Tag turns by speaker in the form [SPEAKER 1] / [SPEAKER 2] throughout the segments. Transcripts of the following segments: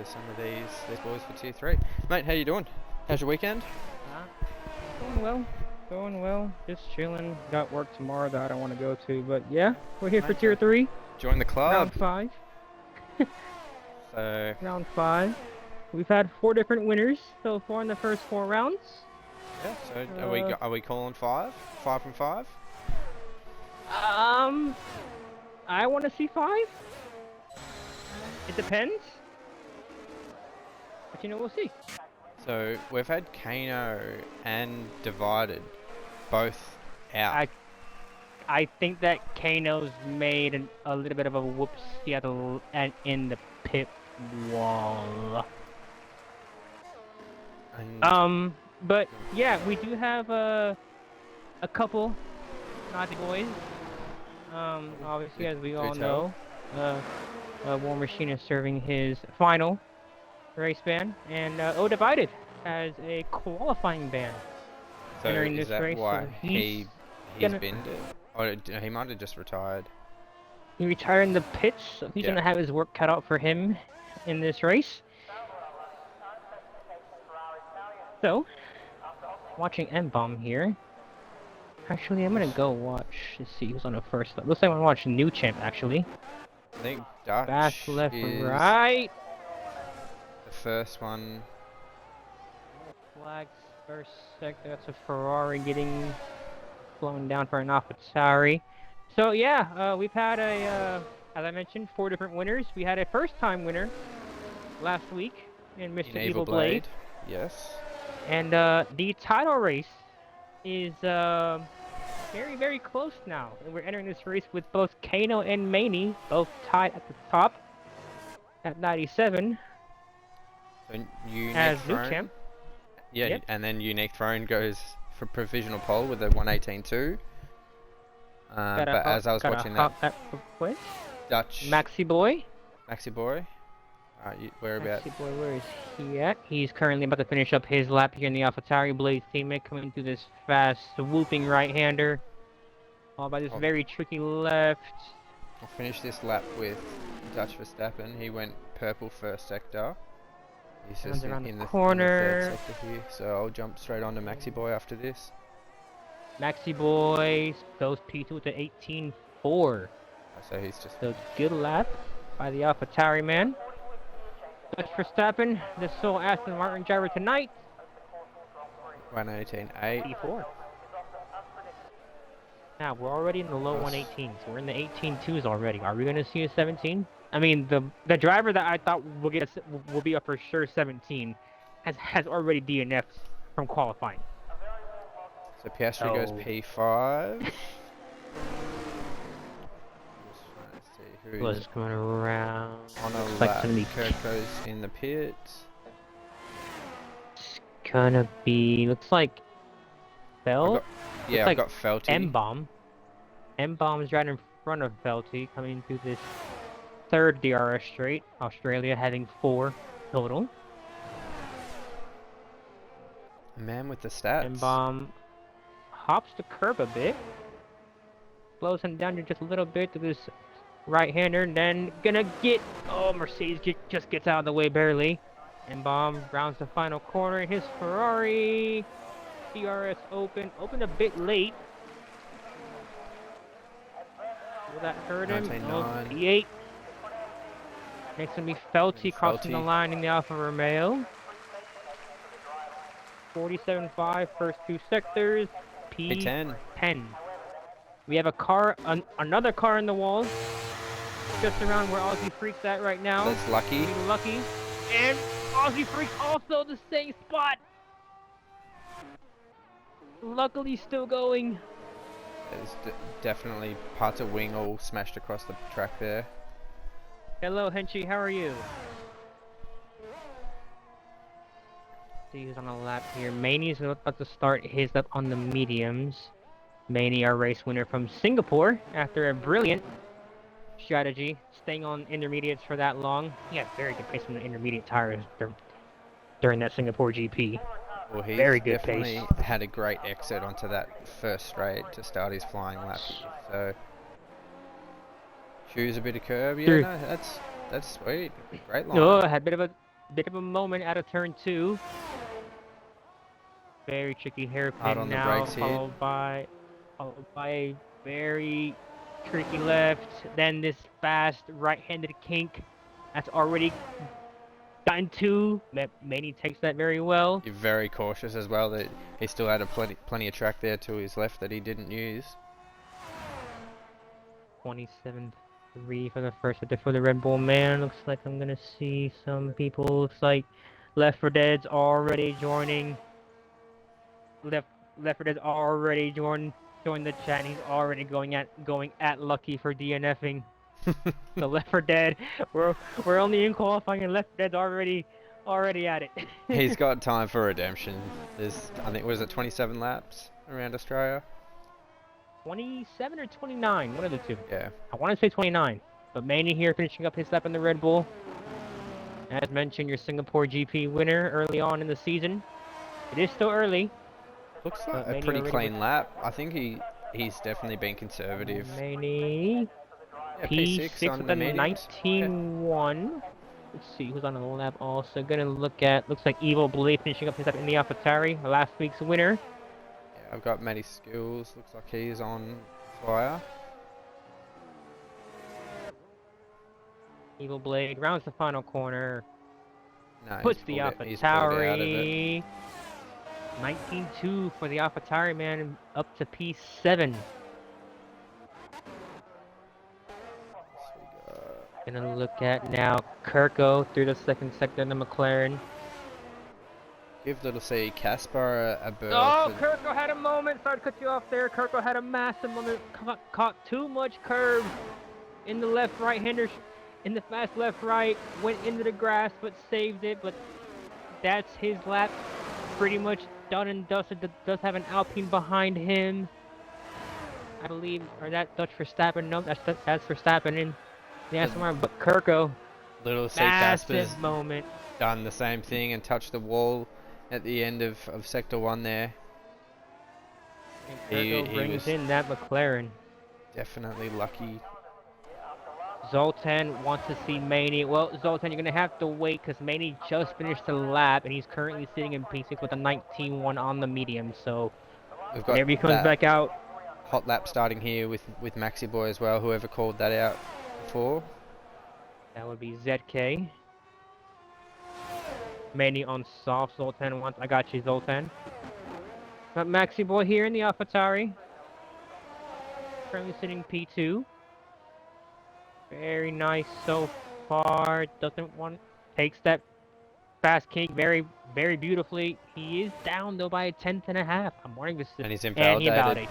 [SPEAKER 1] for some of these boys for tier 3. Mate, how you doing? How's your weekend?
[SPEAKER 2] Going well. Going well. Just chilling. Got work tomorrow that I don't want to go to, but yeah, we're here for tier 3.
[SPEAKER 1] Join the club.
[SPEAKER 2] Round 5.
[SPEAKER 1] So
[SPEAKER 2] Round 5. We've had 4 different winners so far in the first 4 rounds.
[SPEAKER 1] yeah, so are we calling 5? 5 from 5?
[SPEAKER 2] I want to see 5. It depends. But we'll see.
[SPEAKER 1] So we've had Kano and Divided both out.
[SPEAKER 2] I think that Kano's made a little bit of a whoopsie in the pit wall.
[SPEAKER 1] And
[SPEAKER 2] but yeah, we do have a couple naughty boys. Obviously, as we all know, War Machine is serving his final race ban, and Divided has a qualifying ban
[SPEAKER 1] so
[SPEAKER 2] entering
[SPEAKER 1] is
[SPEAKER 2] this
[SPEAKER 1] that
[SPEAKER 2] race.
[SPEAKER 1] why
[SPEAKER 2] So
[SPEAKER 1] he's binned it? Or he might have just retired.
[SPEAKER 2] He retired in the pits, so he's gonna have his work cut out for him in this race. So, watching M-Bomb here. Actually, I'm gonna go watch to see who's on the first lap. Looks like I'm gonna watch New Champ actually.
[SPEAKER 1] I think Dutch
[SPEAKER 2] Fast left,
[SPEAKER 1] is
[SPEAKER 2] right.
[SPEAKER 1] the first one.
[SPEAKER 2] Flags first sector. That's a Ferrari getting blown down for an AlphaTauri. So yeah, we've had as I mentioned, 4 different winners. We had a first-time winner last week in Mr. Evil Blade.
[SPEAKER 1] Yes.
[SPEAKER 2] And the title race is very, very close now. And we're entering this race with both Kano and Maney both tied at the top at 97.
[SPEAKER 1] So Unique
[SPEAKER 2] as new
[SPEAKER 1] Throne.
[SPEAKER 2] champ.
[SPEAKER 1] Yeah,
[SPEAKER 2] Yep.
[SPEAKER 1] and then Unique Throne goes for provisional pole with a 118.2. But as I was watching that, Dutch
[SPEAKER 2] Maxi Boy.
[SPEAKER 1] Whereabouts?
[SPEAKER 2] Maxi Boy, where is he at? He's currently about to finish up his lap here in the AlphaTauri Blade teammate, coming through this fast, swooping right-hander. All by this very tricky left.
[SPEAKER 1] I'll finish this lap with Dutch Verstappen. He went purple first sector. He's just in the corner. In the third sector here, so I'll jump straight on to Maxi Boy after this.
[SPEAKER 2] Maxi Boy goes P2 with the 18.4.
[SPEAKER 1] So he's just...
[SPEAKER 2] So good lap by the AlphaTauri man. Dutch Verstappen, the sole Aston Martin driver tonight.
[SPEAKER 1] 118.8.
[SPEAKER 2] P4. Now, we're already in the low 118s. We're in the 18.2s already. Are we going to see a 17? I mean, the driver that I thought will be a for sure 17 has already DNF'd from qualifying.
[SPEAKER 1] So Piastri goes P5.
[SPEAKER 2] Who's coming around?
[SPEAKER 1] On a lap, Kirk goes in the pits.
[SPEAKER 2] It's gonna be, looks like Felt.
[SPEAKER 1] Yeah, I've got Felty.
[SPEAKER 2] M-Bomb. M-Bomb is right in front of Felty, coming through this third DRS straight. Australia having 4 total.
[SPEAKER 1] Man with the stats.
[SPEAKER 2] M-Bomb hops the curb a bit. Blows him down just a little bit to this right-hander, and then gonna get... Oh, Mercedes just gets out of the way barely. M-Bomb rounds the final corner in his Ferrari. DRS opened a bit late. Will that hurt him? P8. Next gonna be Felty crossing the line in the Alfa Romeo. 47.5 first 2 sectors. P10. We have a car, another car in the walls, just around where Aussie Freak's at right now.
[SPEAKER 1] That's lucky.
[SPEAKER 2] Lucky. And Aussie Freak's also the same spot. Luckily still going.
[SPEAKER 1] There's definitely parts of wing all smashed across the track there.
[SPEAKER 2] Hello, Henchy, how are you? See who's on a lap here. Maney's about to start his up on the mediums. Maney, our race winner from Singapore, after a brilliant strategy, staying on intermediates for that long. He had very good pace from the intermediate tires during that Singapore GP.
[SPEAKER 1] Well, he's
[SPEAKER 2] very good
[SPEAKER 1] definitely
[SPEAKER 2] pace.
[SPEAKER 1] Had a great exit onto that first straight to start his flying lap here. So choose a bit of curb. Yeah, no, that's sweet. Great line.
[SPEAKER 2] No, had a bit of a bit of a moment out of turn 2. Very tricky
[SPEAKER 1] Hard
[SPEAKER 2] hairpin
[SPEAKER 1] on the
[SPEAKER 2] now,
[SPEAKER 1] brakes here.
[SPEAKER 2] followed by a very tricky left. Then this fast right-handed kink that's already gotten 2. Manny takes that very well.
[SPEAKER 1] You're very cautious as well that he still had plenty of track there to his left that he didn't use.
[SPEAKER 2] 27.3 for the first for the Red Bull man. Looks like I'm gonna see some people. Looks like Left 4 Dead's already joining. Left 4 Dead's already joined the chat. And he's already going at Lucky for DNFing. So Left 4 Dead, we're only in qualifying and Left 4 Dead's already at it.
[SPEAKER 1] He's got time for redemption. There's, I think, was it 27 laps around Australia?
[SPEAKER 2] 27 or 29, one of the two.
[SPEAKER 1] Yeah.
[SPEAKER 2] I want to say 29. But Manny here finishing up his lap in the Red Bull. As mentioned, your Singapore GP winner early on in the season. It is still early.
[SPEAKER 1] Looks like a pretty clean lap. I think he's definitely been conservative.
[SPEAKER 2] Manny.
[SPEAKER 1] Yeah,
[SPEAKER 2] P6
[SPEAKER 1] on
[SPEAKER 2] with
[SPEAKER 1] the
[SPEAKER 2] a
[SPEAKER 1] mediums.
[SPEAKER 2] 19.1. Let's see who's on the lap also. Gonna look at, looks like Evil Blade finishing up his lap in the AlphaTauri, last week's winner.
[SPEAKER 1] Yeah, I've got Matty Skills. Looks like he's on fire.
[SPEAKER 2] Evil Blade rounds the final corner.
[SPEAKER 1] No,
[SPEAKER 2] Puts the AlphaTauri. 19.2 for the AlphaTauri man, up to P7. Gonna look at now Kirko through the second sector in the McLaren.
[SPEAKER 1] Give little C Casper a berth.
[SPEAKER 2] Oh, Kirko had a moment. Sorry to cut you off there. Kirko had a massive moment. Caught too much curve in the left-right-hander, in the fast left-right. Went into the grass, but saved it. But that's his lap. Pretty much done and dusted. Does have an Alpine behind him, I believe, or that Dutch Verstappen. No, that's Verstappen in the Aston Martin. But Kirko,
[SPEAKER 1] little C Casper's
[SPEAKER 2] moment.
[SPEAKER 1] Done the same thing and touched the wall at the end of sector 1 there.
[SPEAKER 2] And Kirko brings in that McLaren.
[SPEAKER 1] Definitely lucky.
[SPEAKER 2] Zoltan wants to see Manny. Well, Zoltan, you're going to have to wait because Manny just finished the lap and he's currently sitting in P6 with a 19.1 on the medium. So whenever he comes back out.
[SPEAKER 1] Hot lap starting here with Maxi Boy as well, whoever called that out before.
[SPEAKER 2] That would be ZK. Manny on soft. Zoltan wants. I got you, Zoltan. Got Maxi Boy here in the AlphaTauri. Currently sitting P2. Very nice so far. Doesn't want. Takes that fast kick very, very beautifully. He is down though by a 1/10.5. I'm warning this.
[SPEAKER 1] And he's invalidated.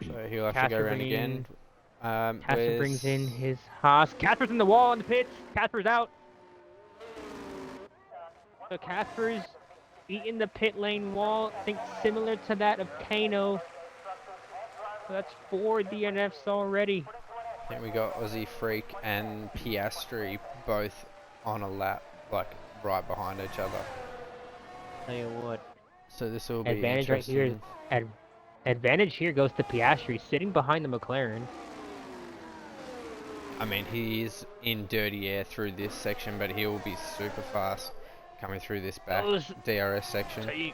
[SPEAKER 1] So he'll have to go around again.
[SPEAKER 2] Casper brings in his Haas. Casper's in the wall in the pits. Casper's out. So Casper's eating the pit lane wall. I think similar to that of Kano. So that's 4 DNFs already.
[SPEAKER 1] I think we got Aussie Freak and Piastri both on a lap, like right behind each other.
[SPEAKER 2] Tell you what.
[SPEAKER 1] So this will be
[SPEAKER 2] advantage right here. Advantage here goes to Piastri, sitting behind the McLaren.
[SPEAKER 1] I mean, he is in dirty air through this section, but he will be super fast coming through this back DRS section.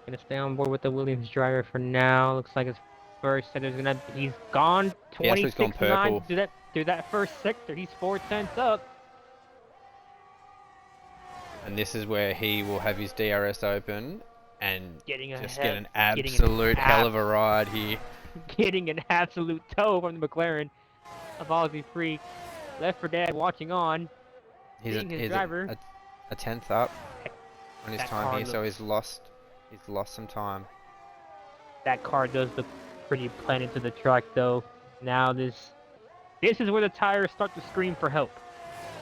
[SPEAKER 2] Gonna stay on board with the Williams driver for now. Looks like his first sector is gonna. He's gone 26.9 through that first sector. He's 4/10 up.
[SPEAKER 1] And this is where he will have his DRS open and get an absolute hell of a ride here.
[SPEAKER 2] Getting an absolute tow from the McLaren of Aussie Freak. Left 4 Dead watching on.
[SPEAKER 1] He's a driver. A 10th up on his time here, so he's lost some time.
[SPEAKER 2] That car does look pretty planted to the track though. Now this is where the tires start to scream for help,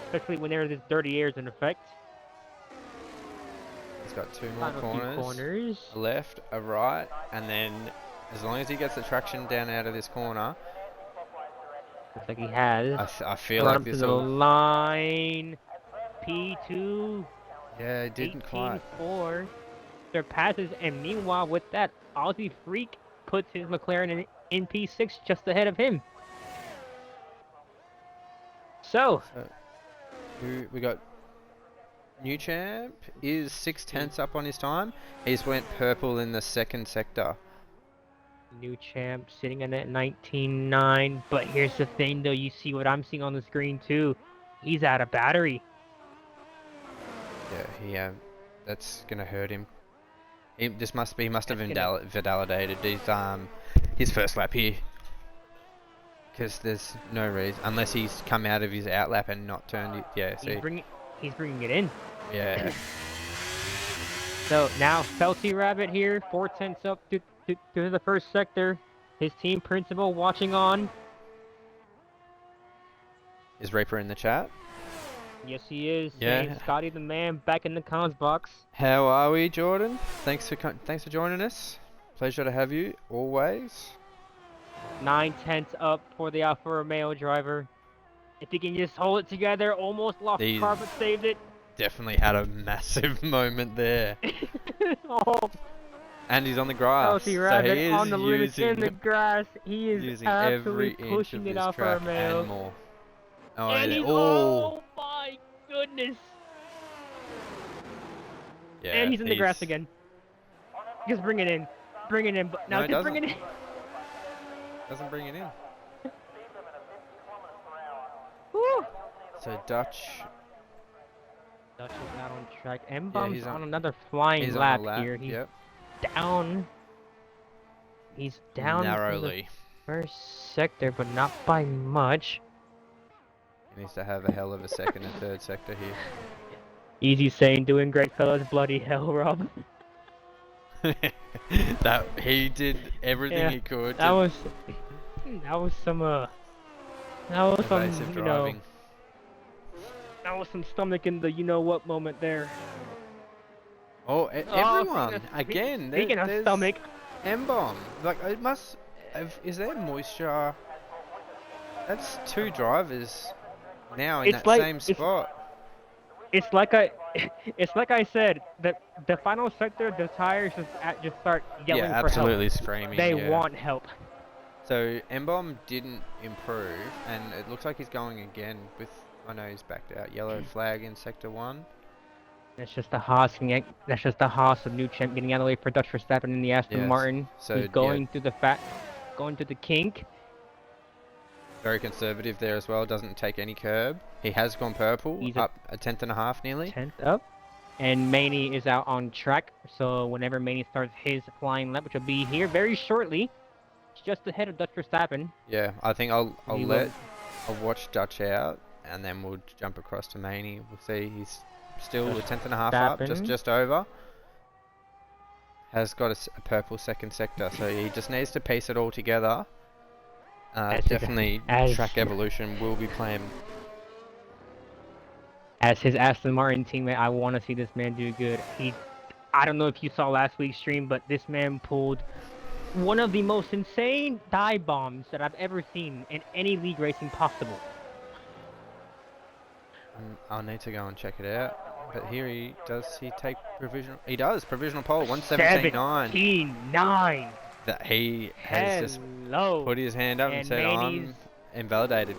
[SPEAKER 2] especially when there's this dirty air in effect.
[SPEAKER 1] He's got 2 more corners. A left, a right, and then as long as he gets the traction down out of this corner.
[SPEAKER 2] Looks like he has.
[SPEAKER 1] I feel like this will...
[SPEAKER 2] line. P2.
[SPEAKER 1] Yeah, it didn't quite.
[SPEAKER 2] 18.4. Surpasses, and meanwhile with that, Aussie Freak puts his McLaren in P6 just ahead of him. So
[SPEAKER 1] we got new champ is 6/10 up on his time. He's went purple in the second sector.
[SPEAKER 2] new champ sitting in at 19.9. But here's the thing, though. You see what I'm seeing on the screen too. He's out of battery.
[SPEAKER 1] Yeah, that's gonna hurt him. He must have invalidated his first lap here. Because there's no reason, unless he's come out of his outlap and not turned it. Yeah, see.
[SPEAKER 2] He's bringing it in.
[SPEAKER 1] Yeah.
[SPEAKER 2] So now Felty Rabbit here, 4/10 up to the first sector. His team principal watching on.
[SPEAKER 1] Is Reaper in the chat?
[SPEAKER 2] Yes, he is.
[SPEAKER 1] Yeah.
[SPEAKER 2] Saying Scotty the man back in the comms box.
[SPEAKER 1] How are we, Jordan? Thanks for joining us. Pleasure to have you always.
[SPEAKER 2] 9/10 up for the Alfa Romeo driver. If he can just hold it together, almost lost the car but saved it.
[SPEAKER 1] Definitely had a massive moment there.
[SPEAKER 2] Oh.
[SPEAKER 1] And he's on the grass.
[SPEAKER 2] Felty Rabbit
[SPEAKER 1] so he is
[SPEAKER 2] on the limits in the grass. He is
[SPEAKER 1] using
[SPEAKER 2] absolutely
[SPEAKER 1] every inch
[SPEAKER 2] pushing
[SPEAKER 1] of
[SPEAKER 2] it
[SPEAKER 1] this
[SPEAKER 2] Alfa
[SPEAKER 1] track
[SPEAKER 2] Romeo.
[SPEAKER 1] and more. Oh,
[SPEAKER 2] And he's, oh my goodness.
[SPEAKER 1] Yeah,
[SPEAKER 2] and he's in the grass again. Just bring it in. Bring it in. But now just bring it in.
[SPEAKER 1] Doesn't bring it in.
[SPEAKER 2] Woo.
[SPEAKER 1] So Dutch
[SPEAKER 2] is not on track. M-Bomb's
[SPEAKER 1] yeah,
[SPEAKER 2] on another flying lap here. He's down. He's down
[SPEAKER 1] narrowly.
[SPEAKER 2] From the first sector, but not by much.
[SPEAKER 1] He needs to have a hell of a second and third sector here.
[SPEAKER 2] Easy saying, doing great, fellas. Bloody hell, Rob.
[SPEAKER 1] That he did everything he could.
[SPEAKER 2] That was some
[SPEAKER 1] evasive driving.
[SPEAKER 2] That was some stomach in the you know what moment there.
[SPEAKER 1] Oh, everyone again.
[SPEAKER 2] Speaking of stomach,
[SPEAKER 1] M-Bomb. Like it must. Is there moisture? That's two drivers now in that same spot.
[SPEAKER 2] It's like I said, the final sector, the tires just start yelling for help.
[SPEAKER 1] Yeah, absolutely screaming.
[SPEAKER 2] They want help.
[SPEAKER 1] So M-Bomb didn't improve, and it looks like he's going again with. I know he's backed out. Yellow flag in sector 1.
[SPEAKER 2] That's just the Haas. That's just the Haas of new champ getting out of the way for Dutch Verstappen in the Aston Martin. So he's going through the kink.
[SPEAKER 1] Very conservative there as well. Doesn't take any curb. He has gone purple. He's up a 10th nearly.
[SPEAKER 2] 10th up. And Maney is out on track. So whenever Maney starts his flying lap, which will be here very shortly, just ahead of Dutch Verstappen.
[SPEAKER 1] Yeah, I think I'll watch Dutch out, and then we'll jump across to Maney. We'll see. He's still a 10th up, just over. Has got a purple second sector, so he just needs to piece it all together. Definitely track evolution will be playing.
[SPEAKER 2] As his Aston Martin teammate, I want to see this man do good. I don't know if you saw last week's stream, but this man pulled one of the most insane dive bombs that I've ever seen in any league racing possible.
[SPEAKER 1] I'll need to go and check it out. But here he take provisional. He does provisional pole 117.9.
[SPEAKER 2] 17.9.
[SPEAKER 1] That he has just put his hand up and said, "I'm invalidated."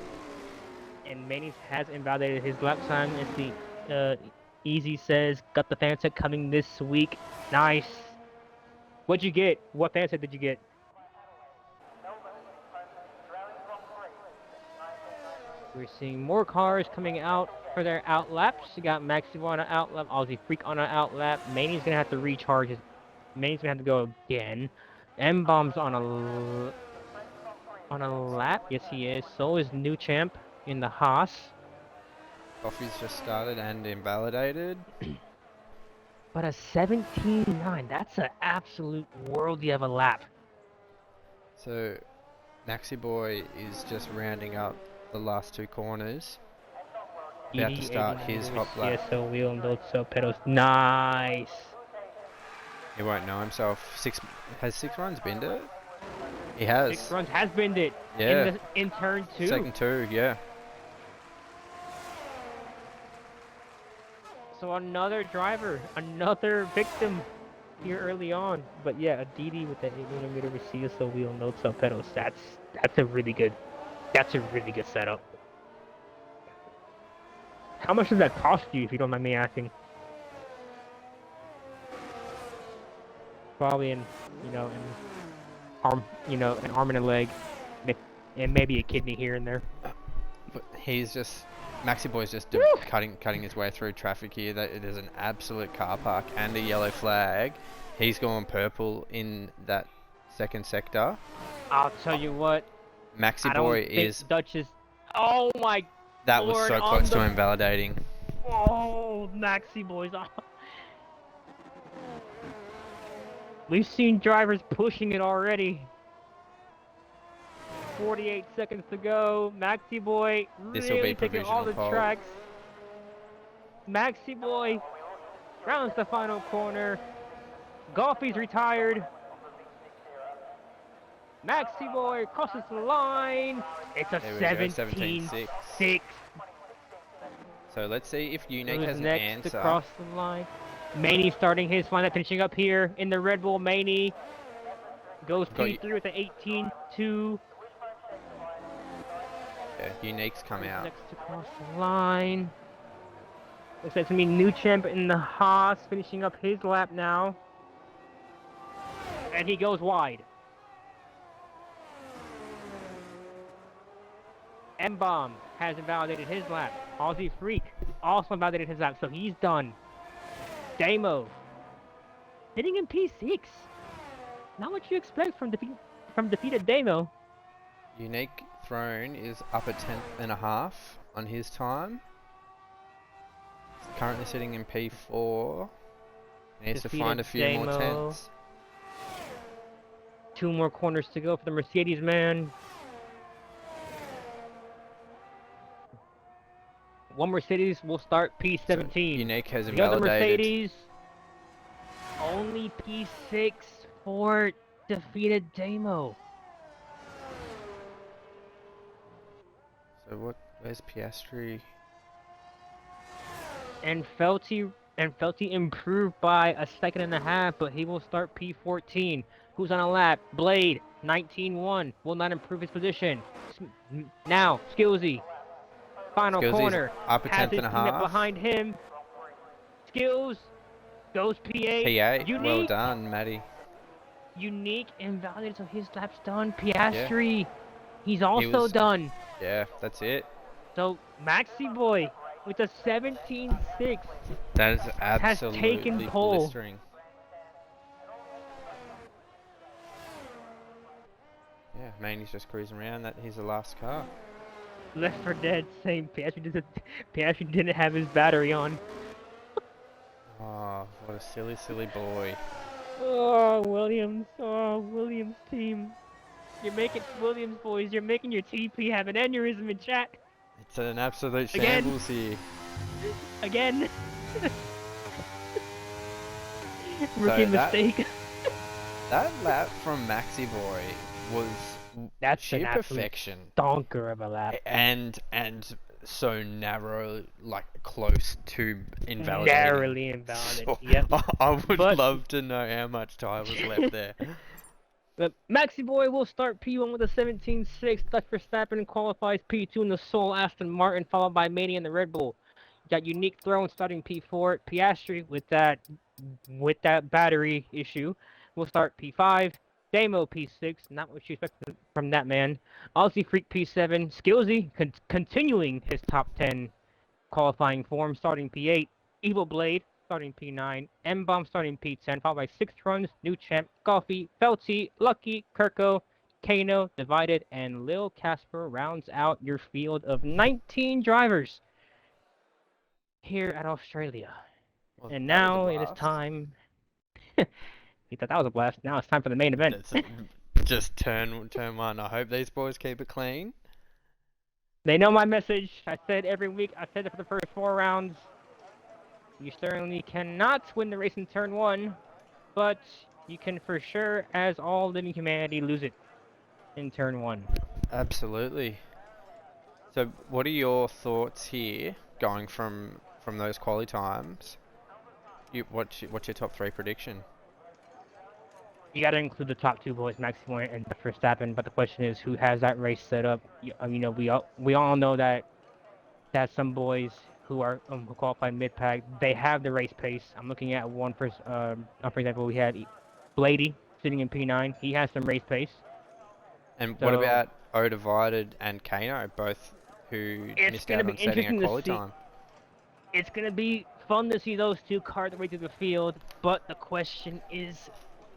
[SPEAKER 2] And Manny has invalidated his lap time. Let's see. Easy says, got the fan set coming this week. Nice. What'd you get? What fan set did you get? We're seeing more cars coming out for their out laps. You got Maxi on an out lap, Aussie Freak on an out lap. Manny's gonna have to recharge his. Manny's gonna have to go again. M-Bomb's on a lap. Yes, he is. So is new champ in the Haas.
[SPEAKER 1] Coffee's just started and invalidated.
[SPEAKER 2] But a 17.9, that's an absolute worldie of a lap.
[SPEAKER 1] So, Maxi Boy is just rounding up the last two corners. About to start his hop lap.
[SPEAKER 2] So wheel and those pedals. Nice.
[SPEAKER 1] He won't know himself. Has 6 runs binned it? He has.
[SPEAKER 2] 6 runs has binned it.
[SPEAKER 1] Yeah.
[SPEAKER 2] In turn 2.
[SPEAKER 1] Second 2, yeah.
[SPEAKER 2] So another driver, another victim here early on. But yeah, a DD with that 8mm receiver wheel, no pedals. That's a really good setup. How much does that cost you, if you don't mind me asking? Probably in, an arm and a leg, and maybe a kidney here and there.
[SPEAKER 1] But he's just Maxi Boy's just cutting his way through traffic here. There's an absolute car park and a yellow flag. He's going purple in that second sector.
[SPEAKER 2] I'll tell you what.
[SPEAKER 1] Maxi Boy is.
[SPEAKER 2] Dutch is. Oh my.
[SPEAKER 1] That was
[SPEAKER 2] Lord,
[SPEAKER 1] so close to invalidating.
[SPEAKER 2] Oh, Maxi Boy's off. We've seen drivers pushing it already. 48 seconds to go. Maxi Boy really taking all the tracks. Maxi Boy rounds the final corner. Golfy's retired. Maxi Boy crosses the line. It's a 17-6.
[SPEAKER 1] So let's see if Unique has an
[SPEAKER 2] next
[SPEAKER 1] answer.
[SPEAKER 2] To cross the line. Maney starting his lineup, finishing up here in the Red Bull. Maney goes P3 with an 18-2.
[SPEAKER 1] Yeah, Unique's come out.
[SPEAKER 2] Next to cross the line. Looks like it's gonna be new champ in the Haas, finishing up his lap now. And he goes wide. M-Bomb has invalidated his lap. Aussie Freak also invalidated his lap, so he's done. Damo sitting in P6. Not what you expect from defeated Damo.
[SPEAKER 1] Unique Throne is up at 10.5 on his time. He's currently sitting in P4. He needs to find a few more tenths.
[SPEAKER 2] 2 more corners to go for the Mercedes man. One Mercedes will start P17.
[SPEAKER 1] So Unique has invalidated.
[SPEAKER 2] The other Mercedes, only P6 for defeated Damo.
[SPEAKER 1] So where's Piastri?
[SPEAKER 2] And Felty improved by a second and a half, but he will start P14. Who's on a lap? Blade, 19-1, will not improve his position. Now, Skillsy. Final corner.
[SPEAKER 1] Up at 10.5.
[SPEAKER 2] Behind him. Skills goes P8.
[SPEAKER 1] P8.
[SPEAKER 2] Unique.
[SPEAKER 1] Well done, Matty.
[SPEAKER 2] Unique invalidated, so his lap's done. Piastri, he's also done.
[SPEAKER 1] Yeah, that's it.
[SPEAKER 2] So Maxi Boy with a 17-6.
[SPEAKER 1] That is absolutely
[SPEAKER 2] has taken pole.
[SPEAKER 1] Blistering. Yeah, Maney's just cruising around. He's the last car.
[SPEAKER 2] Left 4 Dead saying Piastri didn't have his battery on.
[SPEAKER 1] Oh, what a silly boy.
[SPEAKER 2] Oh, Williams. Oh, Williams team. You're making, Williams boys, you're making your TP have an aneurysm in chat.
[SPEAKER 1] It's an absolute shambles here.
[SPEAKER 2] Again. Rookie mistake.
[SPEAKER 1] That lap from Maxi Boy was sheer perfection.
[SPEAKER 2] Donker of a lap.
[SPEAKER 1] And so narrow, like close to invalidating.
[SPEAKER 2] Narrowly invalidated.
[SPEAKER 1] So,
[SPEAKER 2] yep.
[SPEAKER 1] I would love to know how much time was left there.
[SPEAKER 2] But Maxi Boy will start P1 with a 17-6. Dutch Verstappen qualifies P2 in the sole Aston Martin, followed by Maney in the Red Bull. You got Unique Throne starting P4. Piastri with that battery issue will start P5. Damo P6, not what you expect from that man. Aussie Freak P7. Skillsy continuing his top 10 qualifying form, starting P8. Evil Blade starting P9. M-Bomb starting P10, followed by 6 runs, New Champ, Golfy, Felty, Lucky, Kirko, Kano, Divided, and Lil Casper rounds out your field of 19 drivers here at Australia. Well, and now it is time. You thought that was a blast. Now it's time for the main event.
[SPEAKER 1] Just turn one. I hope these boys keep it clean.
[SPEAKER 2] They know my message. I said every week. I said it for the first 4 rounds. You certainly cannot win the race in turn 1, but you can for sure, as all living humanity, lose it in turn 1.
[SPEAKER 1] Absolutely. So, what are your thoughts here, going from those quali times? What's your top 3 prediction?
[SPEAKER 2] You got to include the top 2 boys, Maxi Boy and Verstappen. But the question is, who has that race set up? We all know that some boys who are who qualify mid-pack, they have the race pace. I'm looking at one for example, we had Blady sitting in P9. He has some race pace.
[SPEAKER 1] And what
[SPEAKER 2] So
[SPEAKER 1] about O Divided and Kano, both who
[SPEAKER 2] it's
[SPEAKER 1] missed
[SPEAKER 2] gonna
[SPEAKER 1] out
[SPEAKER 2] be
[SPEAKER 1] on setting a
[SPEAKER 2] interesting to
[SPEAKER 1] quali
[SPEAKER 2] see.
[SPEAKER 1] time?
[SPEAKER 2] It's gonna be fun to see those two cart their way through the field. But the question is,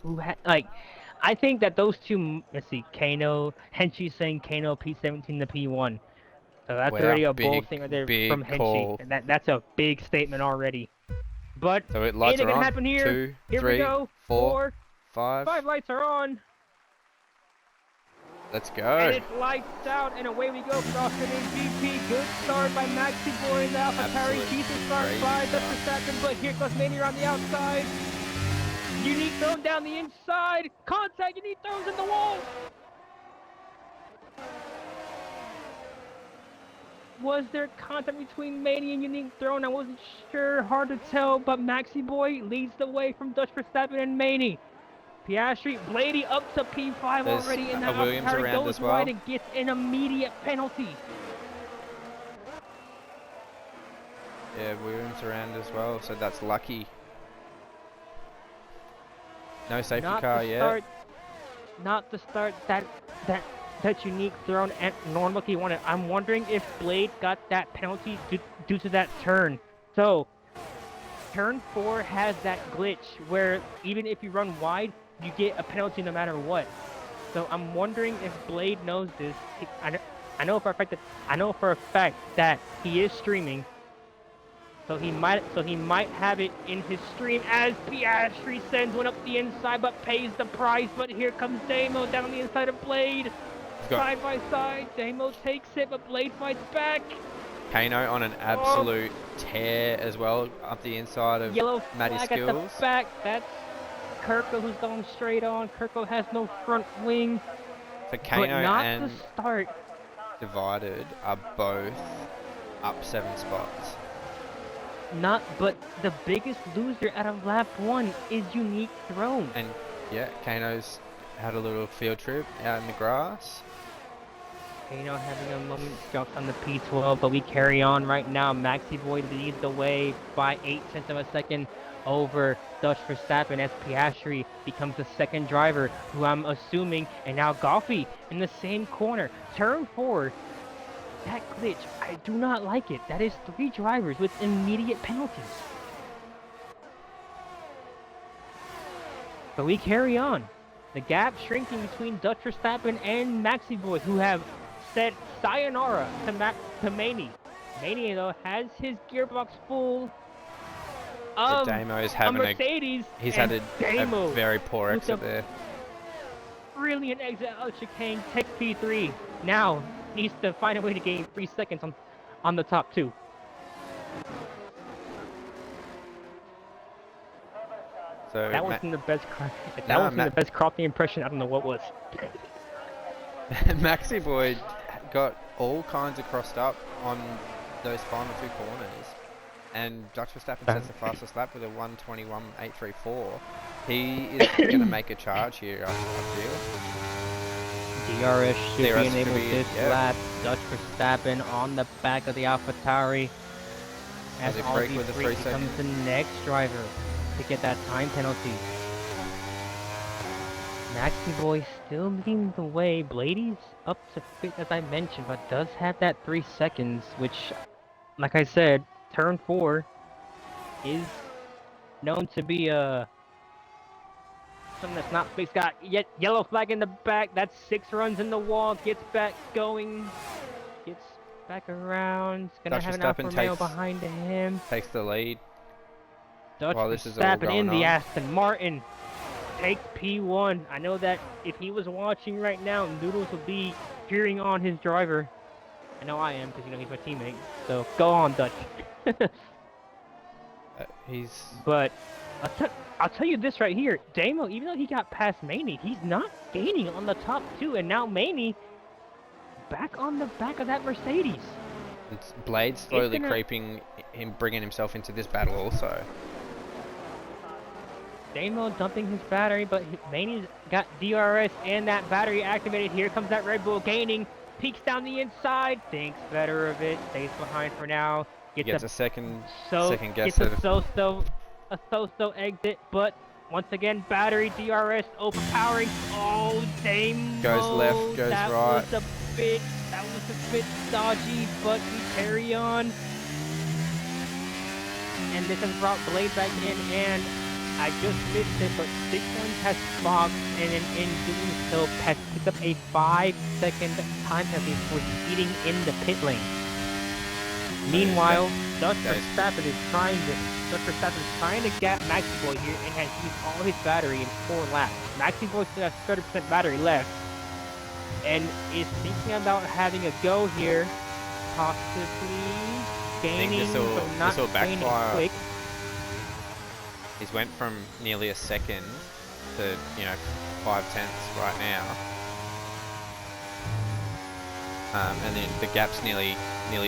[SPEAKER 2] like, I think that those two. Let's see, Kano, Henchy's saying Kano P17 to P1. So that's
[SPEAKER 1] Wow,
[SPEAKER 2] already a bold
[SPEAKER 1] big,
[SPEAKER 2] thing right there from
[SPEAKER 1] big
[SPEAKER 2] Henchy,
[SPEAKER 1] call.
[SPEAKER 2] and that's a big statement already. But
[SPEAKER 1] So lights
[SPEAKER 2] anything
[SPEAKER 1] are
[SPEAKER 2] can
[SPEAKER 1] on.
[SPEAKER 2] happen here.
[SPEAKER 1] 2,
[SPEAKER 2] Here we
[SPEAKER 1] 3,
[SPEAKER 2] go.
[SPEAKER 1] 4,
[SPEAKER 2] 4,
[SPEAKER 1] 5.
[SPEAKER 2] 5 lights are on,
[SPEAKER 1] Let's
[SPEAKER 2] and
[SPEAKER 1] go.
[SPEAKER 2] it's lights out, and away we go. Crossing in GP. Good start by Maxi Boy in the AlphaTauri.
[SPEAKER 1] Absolute
[SPEAKER 2] Decent start
[SPEAKER 1] crazy
[SPEAKER 2] by
[SPEAKER 1] start.
[SPEAKER 2] Dr. Saturn, but here goes Mania on the outside. Unique thrown down the inside. Contact. Unique throws in the wall. Was there contact between Mania and Unique Throne? I wasn't sure, hard to tell, but Maxi Boy leads the way from Dutch Verstappen and Mania. Piastri, Blady up to P5
[SPEAKER 1] There's
[SPEAKER 2] already, and
[SPEAKER 1] a
[SPEAKER 2] that
[SPEAKER 1] Williams
[SPEAKER 2] AlphaTauri
[SPEAKER 1] around
[SPEAKER 2] goes
[SPEAKER 1] as well.
[SPEAKER 2] wide and gets an immediate penalty.
[SPEAKER 1] Yeah, Williams around as well, so that's lucky. No safety car yet.
[SPEAKER 2] Not to start that Unique Throne and normally wanted. I'm wondering if Blade got that penalty due to that turn. So, turn 4 has that glitch where even if you run wide, you get a penalty no matter what. So I'm wondering if Blade knows this. I know for a fact that he is streaming. So he might have it in his stream as Piastri sends one up the inside but pays the price. But here comes Damo down the inside of Blade. Side by side, Damo takes it, but Blade fights back.
[SPEAKER 1] Kano on an absolute tear as well up the inside of
[SPEAKER 2] Yellow
[SPEAKER 1] Matty
[SPEAKER 2] flag
[SPEAKER 1] Skills.
[SPEAKER 2] at the back. That's Kirko who's going straight on. Kirko has no front wing.
[SPEAKER 1] So Kano and
[SPEAKER 2] the start.
[SPEAKER 1] Divided are both up 7 spots.
[SPEAKER 2] But the biggest loser out of lap 1 is Unique Throne.
[SPEAKER 1] And yeah, Kano's had a little field trip out in the grass.
[SPEAKER 2] Kano having a moment, drops on the P12, but we carry on right now. Maxi Boy leads the way by 0.8 of a second over Dutch Verstappen as Piastri becomes the second driver, who I'm assuming, and now Goffey in the same corner. Turn 4, that glitch, I do not like it. That is 3 drivers with immediate penalties. But we carry on. The gap shrinking between Dutch Verstappen and Maxi Boy, who have said sayonara to Mania. Mania, though, has his gearbox full of
[SPEAKER 1] Damo's having
[SPEAKER 2] a Mercedes.
[SPEAKER 1] He's had a very poor exit there.
[SPEAKER 2] Brilliant exit out of chicane, takes P3. Now needs to find a way to gain 3 seconds on the top 2.
[SPEAKER 1] So
[SPEAKER 2] that wasn't the best. That wasn't the best Crofty impression. I don't know what was.
[SPEAKER 1] Maxi Boy got all kinds of crossed up on those final 2 corners, and Dutch Verstappen sets the fastest lap with a 1:21.834. He is going to make a charge here, I feel.
[SPEAKER 2] DRS should be enabled this lap. Dutch Verstappen on the back of the AlphaTauri as Aussie Freak becomes the next driver to get that time penalty. Maxi Boy still leading the way. Blady's up to 5th, as I mentioned, but does have that 3 seconds, which, like I said, turn 4 is known to be something that's not fixed. Got yet yellow flag in the back. That's 6 runs in the wall. Gets back going. Gets back around. It's gonna have an Alfa Romeo behind him.
[SPEAKER 1] Takes the lead.
[SPEAKER 2] Dutch Verstappen in the Aston Martin takes P1. I know that if he was watching right now, Noodles would be cheering on his driver. I know I am, because he's my teammate. So go on, Dutch. But I'll tell you this right here. Damo, even though he got past Mania, he's not gaining on the top 2, and now Mania back on the back of that Mercedes.
[SPEAKER 1] It's Blade slowly creeping him, bringing himself into this battle also.
[SPEAKER 2] Damo dumping his battery, but Mania's got DRS and that battery activated. Here comes that Red Bull gaining. Peeks down the inside. Thinks better of it. Stays behind for now.
[SPEAKER 1] He gets a second
[SPEAKER 2] gets
[SPEAKER 1] guess at
[SPEAKER 2] a so-so exit, but once again, battery DRS overpowering. Oh, Damo!
[SPEAKER 1] Goes left, goes
[SPEAKER 2] that
[SPEAKER 1] right.
[SPEAKER 2] Was that was a bit dodgy, but we carry on. And this has brought Blade back in, and I just missed it, but Bitcoin has boxed, and in doing so, has picked up a 5-second time penalty for speeding in the pit lane. Meanwhile, Dutch Verstappen is trying to gap Maxi Boy here and has used all his battery in 4 laps. Maxi Boy still has 30% battery left and is thinking about having a go here, possibly gaining but not gaining quick.
[SPEAKER 1] He's went from nearly a second to 5/10 right now. And then the gap's nearly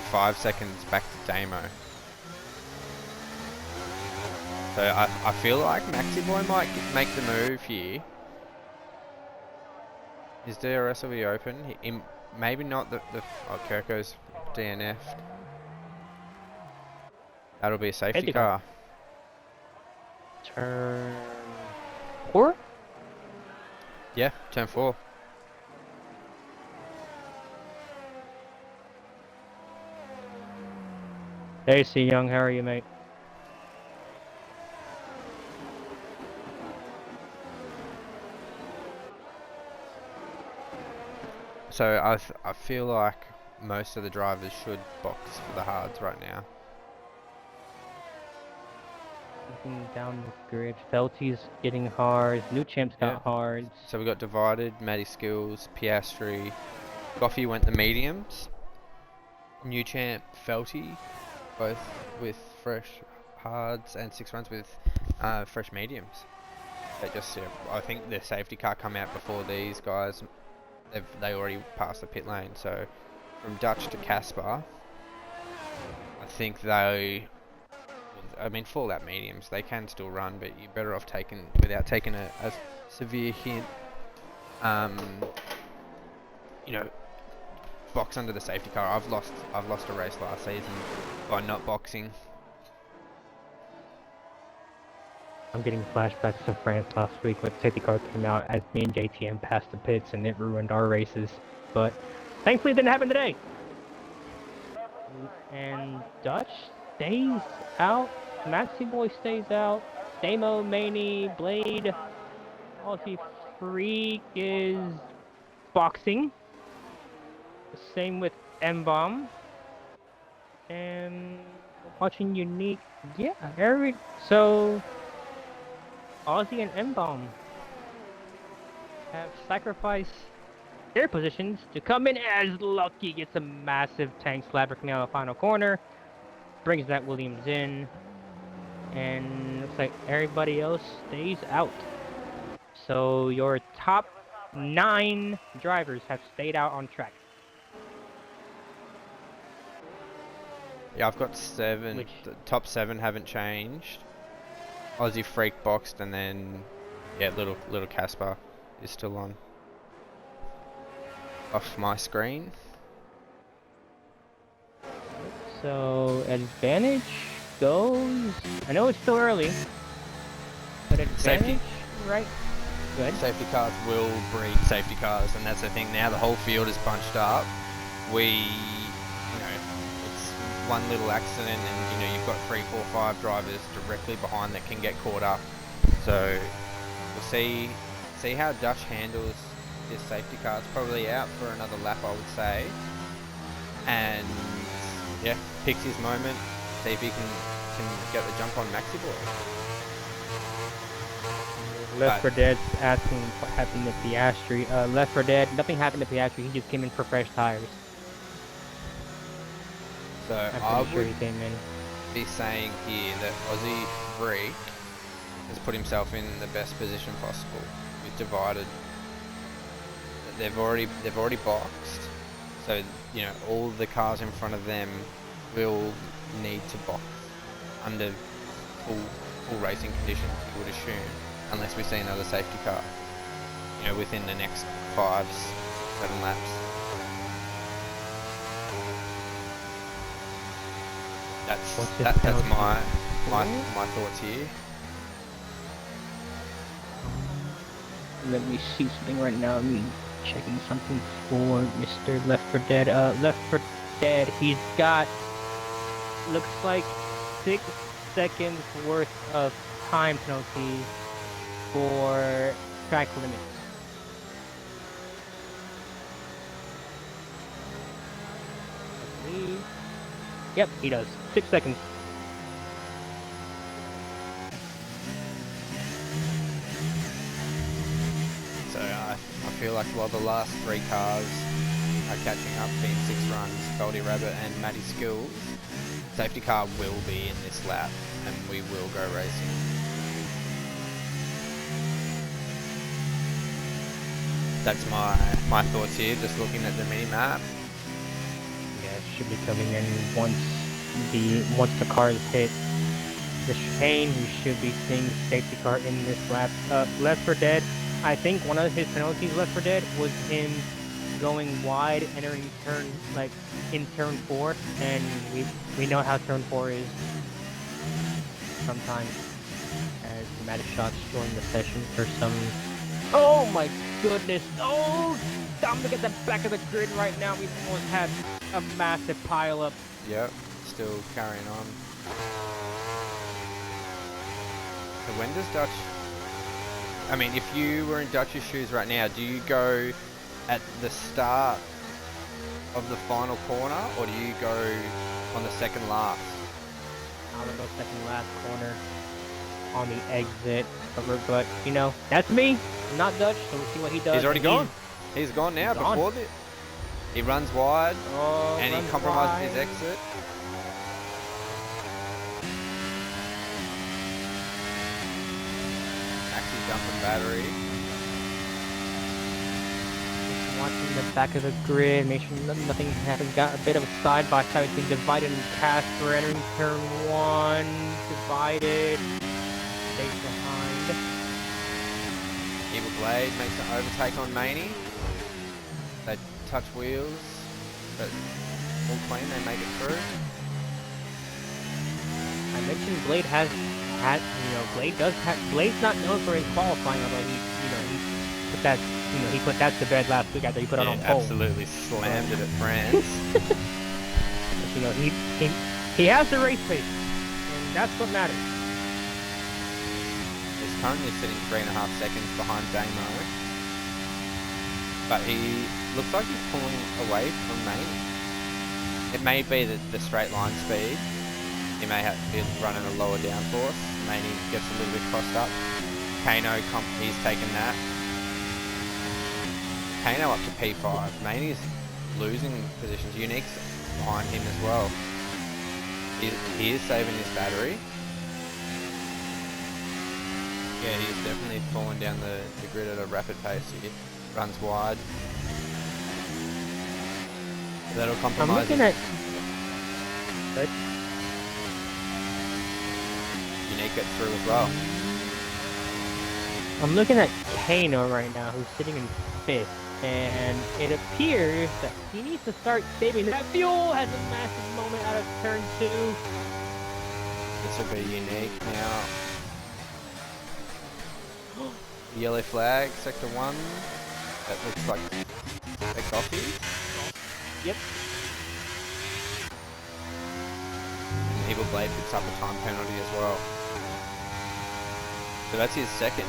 [SPEAKER 1] 5 seconds back to Damo. So I feel like Maxi Boy might make the move here. His DRS will be open. Maybe not Kirko's DNF'd. That'll be a safety car.
[SPEAKER 2] Turn 4?
[SPEAKER 1] Yeah, turn 4.
[SPEAKER 2] Hey, C Young, how are you, mate?
[SPEAKER 1] So I feel like most of the drivers should box for the hards right now.
[SPEAKER 2] Looking down the grid, Felty's getting hards, New Champ's got hards.
[SPEAKER 1] So we got divided, Matty Skills, Piastri, Goffey went the mediums, New Champ, Felty, both with fresh hards, and 6 runs with fresh mediums. I think the safety car come out before these guys. They already passed the pit lane. So from Dutch to Casper, I think full lap mediums, they can still run, but you're better off without taking a severe hit. Box under the safety car. I've lost a race last season by not boxing.
[SPEAKER 2] I'm getting flashbacks to France last week when safety car came out as me and JTM passed the pits and it ruined our races. But thankfully it didn't happen today. And Dutch stays out. Maxi Boy stays out. Damo, Maney, Blade, Aussie Freak is boxing. The same with M-Bomb. And watching Unique. Yeah, so Aussie and M-Bomb have sacrificed their positions to come in as Lucky gets a massive tank slapper coming out of the final corner. Brings that Williams in. And looks like everybody else stays out. So your top 9 drivers have stayed out on track.
[SPEAKER 1] Yeah, I've got 7. The top 7 haven't changed. Aussie Freak boxed, and then little Casper is still on. Off my screen.
[SPEAKER 2] So advantage goes. I know it's still early, but advantage,
[SPEAKER 1] safety.
[SPEAKER 2] Right? Good.
[SPEAKER 1] Safety cars will breed safety cars, and that's the thing. Now the whole field is bunched up. It's one little accident, and you've got 3, 4, 5 drivers directly behind that can get caught up. So we'll see how Dutch handles this safety car. It's probably out for another lap, I would say, and picks his moment. See if he can get the jump on Maxi Boy.
[SPEAKER 2] Left 4 Dead's asking what happened to Piastri. Left 4 Dead, nothing happened to Piastri. He just came in for fresh tires.
[SPEAKER 1] So I would be saying here that Aussie Freak has put himself in the best position possible with divided. They've already boxed, so all the cars in front of them will need to box under full racing conditions, you would assume, unless we see another safety car within the next 5, 7 laps.
[SPEAKER 2] What's his
[SPEAKER 1] That's
[SPEAKER 2] penalty?
[SPEAKER 1] my thoughts here.
[SPEAKER 2] Let me see something right now. I'm checking something for Mr. Left 4 Dead. Left 4 Dead, he's got, looks like 6 seconds worth of time penalty for track limits. I believe. Yep, he does. 6 seconds.
[SPEAKER 1] So I feel like while the last 3 cars are catching up, being 6 runs, Goldie Rabbit and Matty Skills, safety car will be in this lap and we will go racing. That's my thoughts here, just looking at the mini map.
[SPEAKER 2] Yeah, it should be coming in once the cars hit the chicane. We should be seeing safety car in this lap. Left 4 Dead, I think one of his penalties Left 4 Dead was him going wide, entering turn, like in turn 4, and we know how turn 4 is sometimes, as dramatic shots join the session for some. Oh my goodness! Oh, I'm looking at the back of the grid right now. We almost had a massive pile up.
[SPEAKER 1] Yep, still carrying on. So when does Dutch... I mean, if you were in Dutch's shoes right now, do you go at the start of the final corner, or do you go on the second last?
[SPEAKER 2] I would go second last corner on the exit, but you know, that's me. I'm not Dutch, so we'll see what he does.
[SPEAKER 1] He's already gone. He's gone now. Before the, he runs wide, and he compromises his exit. Actually dumping battery.
[SPEAKER 2] Just watching the back of the grid, make sure nothing happens. Got a bit of a side by side between divided and cast. We're entering turn 1. Divided. Stays behind.
[SPEAKER 1] Evil Blade makes an overtake on Maney. They touch wheels, but all clean, they make it through.
[SPEAKER 2] I mentioned Blade has had, Blade's not known for his qualifying, although he put that, he put that to bed last week after he put it on pole.
[SPEAKER 1] Absolutely slammed it at France.
[SPEAKER 2] But, he has the race pace, and that's what matters.
[SPEAKER 1] He's currently sitting 3.5 seconds behind Damo, but he looks like he's pulling away from Maney. It may be the straight line speed. He may have to be running a lower downforce. Maney gets a little bit crossed up. Kano, he's taken that. Kano up to P5. Maney's losing positions. Unique's behind him as well. He is saving his battery. Yeah, he's definitely falling down the grid at a rapid pace. He runs wide. That'll compromise.
[SPEAKER 2] I'm looking at... Good.
[SPEAKER 1] Unique gets through as well.
[SPEAKER 2] I'm looking at Kano right now, who's sitting in 5th, and it appears that he needs to start saving that fuel. Has a massive moment out of turn 2.
[SPEAKER 1] This will be Unique now. Yellow flag, sector 1. That looks like a coffee.
[SPEAKER 2] Yep.
[SPEAKER 1] And Evil Blade picks up a time penalty as well. So that's his second.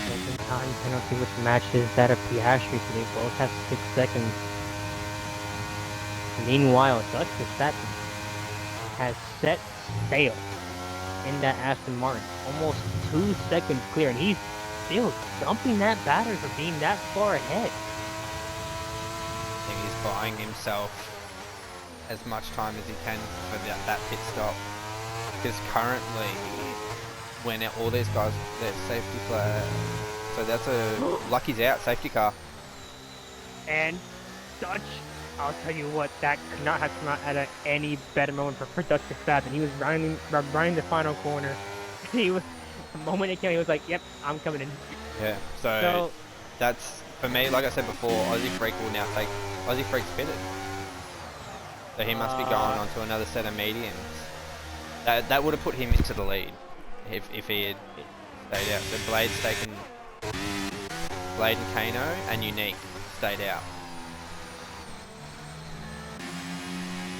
[SPEAKER 2] Second time penalty, which matches that of Piastri, so they both have 6 seconds. Meanwhile, Dutch Verstappen has set sail in that Aston Martin, almost 2 seconds clear, and he's still dumping that battery for being that far ahead.
[SPEAKER 1] I think he's buying himself as much time as he can for that pit stop. Because currently, when all these guys, their safety flag, so that's a Lucky's out safety car.
[SPEAKER 2] And Dutch, I'll tell you what, that could not have come out at any better moment for Dutch Verstappen. He was running the final corner. He was, the moment it came, he was like, "Yep, I'm coming in."
[SPEAKER 1] Yeah. So that's for me. Like I said before, Aussie Freak will now take Aussie Freak's pitted. So he must be going on to another set of mediums. That would have put him into the lead if he had stayed out. So Blade's taken Blade and Kano and Unique stayed out.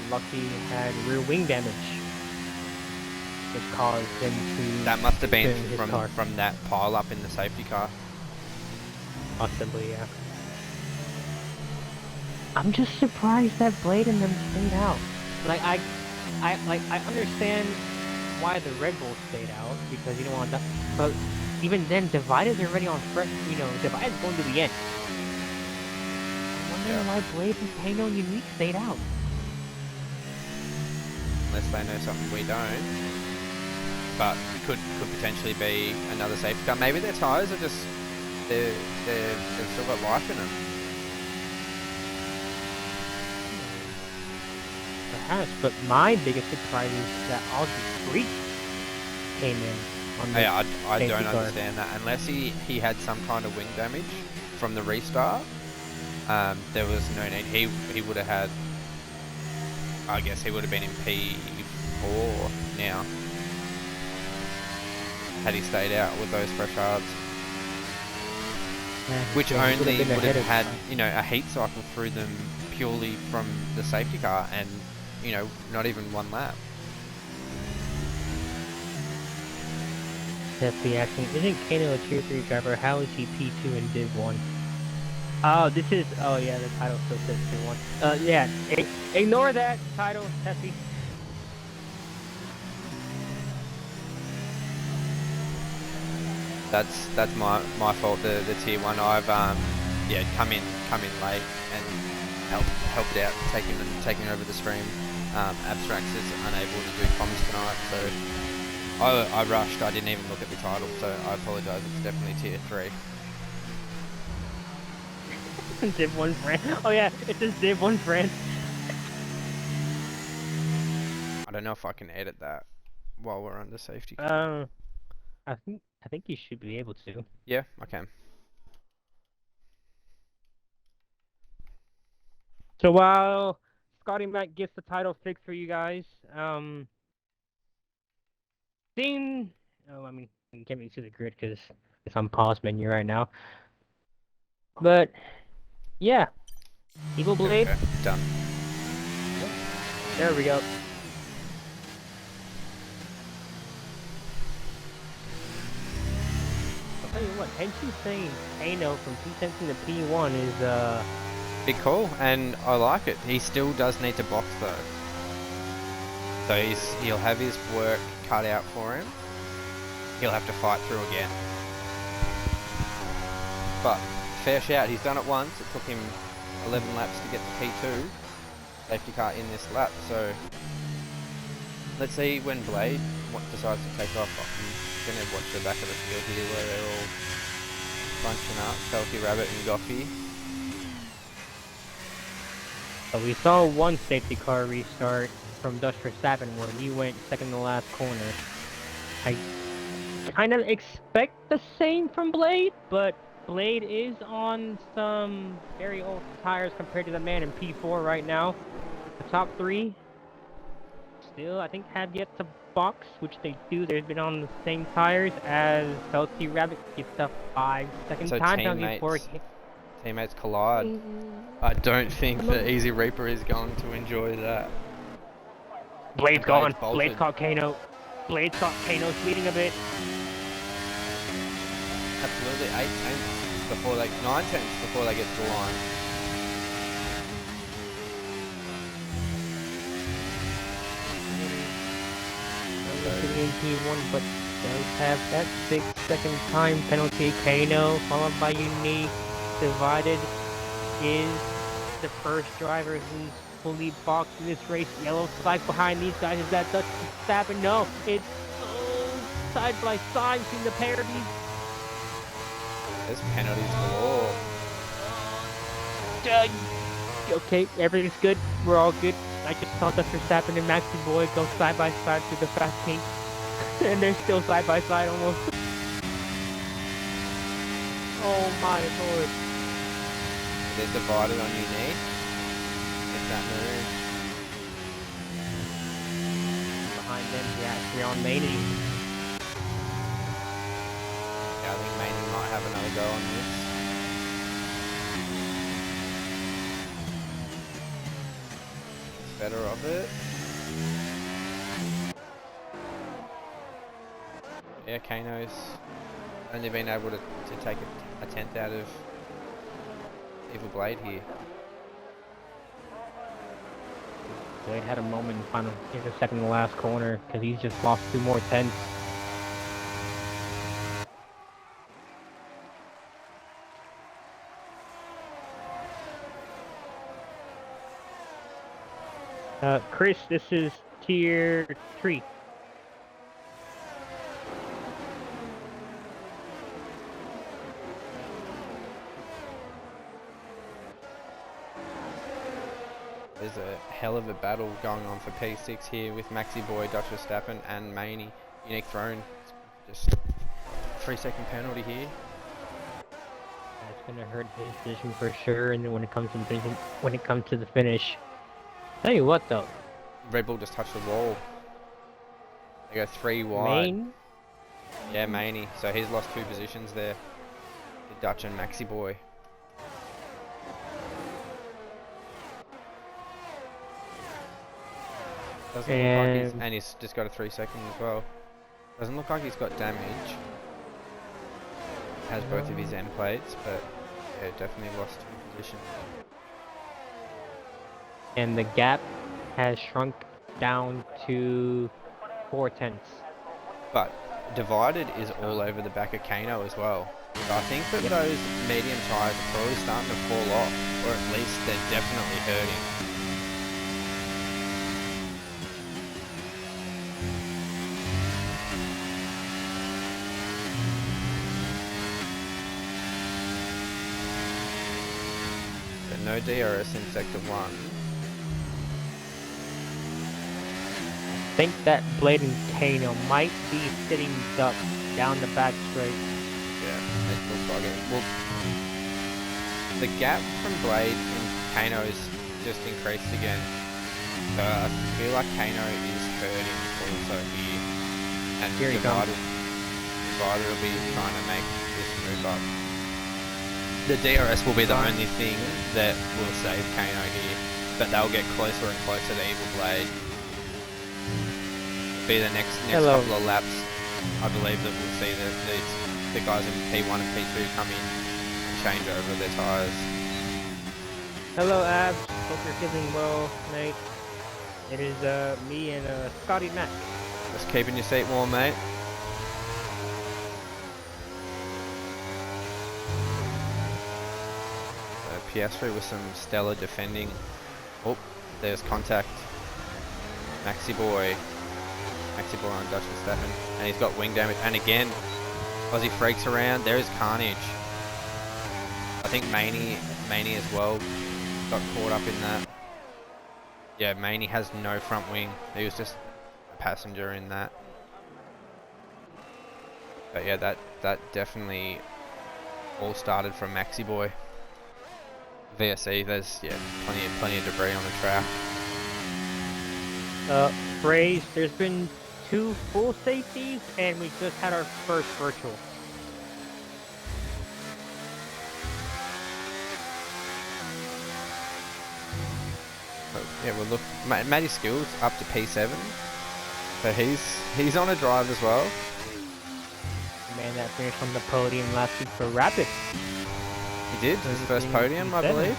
[SPEAKER 2] Lucky had rear wing damage, which caused him to.
[SPEAKER 1] That must have been
[SPEAKER 2] turn his car.
[SPEAKER 1] from that pile up in the safety car.
[SPEAKER 2] Possibly, yeah. I'm just surprised that Blade and them stayed out. Like I understand why the Red Bull stayed out because you don't want to. But even then, Divided's already on front. You know, Divided's going to the end. I wonder why Blade and Kano and Unique stayed out.
[SPEAKER 1] Unless they know something we don't. But could potentially be another safety car. Maybe their tyres are just they've still got life in them.
[SPEAKER 2] Perhaps, but my biggest surprise is that Aussie Freak came in on the
[SPEAKER 1] Yeah, I
[SPEAKER 2] safety
[SPEAKER 1] don't
[SPEAKER 2] car.
[SPEAKER 1] understand that. Unless he had some kind of wing damage from the restart, there was no need. He would have had. I guess he would have been in P4 now had he stayed out with those fresh hards.
[SPEAKER 2] Yeah,
[SPEAKER 1] Which
[SPEAKER 2] yeah, he
[SPEAKER 1] only
[SPEAKER 2] been
[SPEAKER 1] would
[SPEAKER 2] ahead
[SPEAKER 1] have
[SPEAKER 2] of
[SPEAKER 1] had,
[SPEAKER 2] time.
[SPEAKER 1] you know, a heat cycle through them purely from the safety car and, you know, not even one lap.
[SPEAKER 2] That's the action. Isn't Kano a tier 3 driver? How is he P2 in Div 1? Oh, this is. Oh, yeah, the title still says Div 1. Yeah, ignore that title, Tessie.
[SPEAKER 1] That's my fault. The tier 1. I've yeah come in late and helped out taking over the stream. Abstracts is unable to do comms tonight, so I rushed. I didn't even look at the title, so I apologise. It's definitely tier 3.
[SPEAKER 2] Div 1 friend. Oh, yeah, it says Div 1 friend.
[SPEAKER 1] I don't know if I can edit that while we're under safety car.
[SPEAKER 2] I think you should be able to.
[SPEAKER 1] Yeah, I can.
[SPEAKER 2] So while Scotty Mac gets the title fixed for you guys, seeing, oh, I mean, you can't really see the grid because it's on pause menu right now. But yeah, Evil Blade.
[SPEAKER 1] Okay, done.
[SPEAKER 2] There we go. I'll tell you what, Henshin saying Kano from P10 to P1 is
[SPEAKER 1] Big call, and I like it. He still does need to box though, so he'll have his work cut out for him. He'll have to fight through again. But fair shout, he's done it once. It took him 11 laps to get to P2. Safety car in this lap, so let's see when Blade decides to take off. I'm going to watch the back of the field here where they're all bunching up. Felty, Rabbit and Goffy.
[SPEAKER 2] So we saw one safety car restart from Dust Verstappen where he went second to last corner. I kind of expect the same from Blade, but Blade is on some very old tires compared to the man in P4 right now. The top three still, I think, have yet to box, which they do. They've been on the same tires as Felty Rabbit gets the 5-second
[SPEAKER 1] So
[SPEAKER 2] time penalty for
[SPEAKER 1] teammates collide. I don't think the Easy Reaper is going to enjoy that.
[SPEAKER 2] Blade's gone.
[SPEAKER 1] bolted.
[SPEAKER 2] Blade's caught Kano. Blade's caught Kano speeding a bit.
[SPEAKER 1] Absolutely, 8 tenths before 9 tenths before they get to the line.
[SPEAKER 2] In P1, but does have that 6-second time penalty. Kano, followed by Unique. Divided is the first driver who's fully boxed in this race. Yellow flag behind these guys. Is that Dutch Verstappen? No, it's side by side between the pair of these.
[SPEAKER 1] There's penalties galore.
[SPEAKER 2] Okay, everything's good. We're all good. I just saw Dutch Verstappen and Maxi Boy go side by side through the fast pink. And they're still side by side almost. Oh my lord.
[SPEAKER 1] They're divided on Unique. Get that move.
[SPEAKER 2] Then we're on Laney.
[SPEAKER 1] Yeah, I think Maney might have another go on this. It's better of it. Yeah, Kano's only been able to take a tenth out of Evil Blade here.
[SPEAKER 2] Blade had a moment in the second to last corner because he's just lost 2 more tenths. Chris, this is tier 3.
[SPEAKER 1] There's a hell of a battle going on for P6 here with Maxi Boy, Dutch Verstappen and Maney. Unique throne. Just 3-second penalty here.
[SPEAKER 2] That's gonna hurt his position for sure. And then when it comes to the finish, tell you what though,
[SPEAKER 1] Red Bull just touched the wall. They go 3 wide.
[SPEAKER 2] Main.
[SPEAKER 1] Yeah, Maney. So he's lost 2 positions there. The Dutch and Maxi Boy. Doesn't look like he's just got a 3-second as well. Doesn't look like he's got damage. Has both of his end plates, but yeah, definitely lost 2 positions.
[SPEAKER 2] And the gap has shrunk down to 4 tenths.
[SPEAKER 1] But divided is all over the back of Kano as well. So I think that those medium tyres are probably starting to fall off, or at least they're definitely hurting. No DRS in sector 1.
[SPEAKER 2] I think that Blade and Kano might be sitting duck down the back straight.
[SPEAKER 1] Yeah, it looks like it. Well, the gap from Blade and Kano is just increased again. So I feel like Kano is hurting also here. And
[SPEAKER 2] Here he comes.
[SPEAKER 1] Divider will be trying to make this move up. The DRS will be the only thing that will save Kano here, but they'll get closer and closer to Evil Blade. Be the next couple of laps, I believe that we'll see the guys in P1 and P2 come in and change over their tyres.
[SPEAKER 2] Hello Abs, hope you're feeling well tonight. It is me and Scotty Mac.
[SPEAKER 1] Just keeping your seat warm, mate. Piastri with some stellar defending. Oh, there's contact. Maxi Boy on Dutch Verstappen, and he's got wing damage. And again, Aussie freaks around. There is carnage. I think Maney as well got caught up in that. Yeah, Maney has no front wing. He was just a passenger in that. But yeah, that definitely all started from Maxi Boy. VSE, there's plenty of debris on the track.
[SPEAKER 2] Phrase, there's been 2 full safeties and we just had our first virtual.
[SPEAKER 1] Oh, yeah, well look, Matty Skills up to P7, so he's on a drive as well.
[SPEAKER 2] The man that finished on the podium last week for Rapid.
[SPEAKER 1] He did, his first podium, I believe.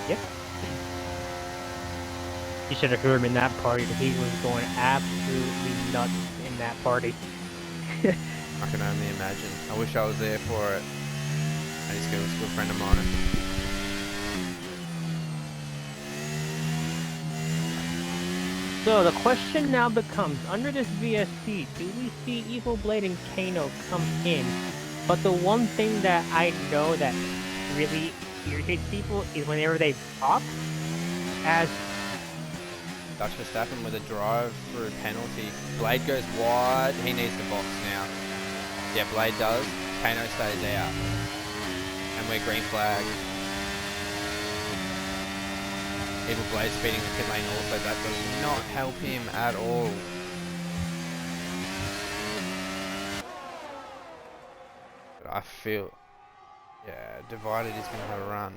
[SPEAKER 2] Yep. You should have heard him in that party. He was going absolutely nuts in that party.
[SPEAKER 1] I can only imagine. I wish I was there for it. Matty Skills, a good friend of mine.
[SPEAKER 2] So the question now becomes, under this VSC, do we see Evil Blade and Kano come in? But the one thing that I know that really irritates people is whenever they talk, as
[SPEAKER 1] Dutch Verstappen with a drive through penalty. Blade goes wide. He needs the box now. Yeah, Blade does. Kano stays out. And we're green flag. Evil Blade speeding the pit lane also. That does not help him at all. I feel, yeah, Divided is going to have a run.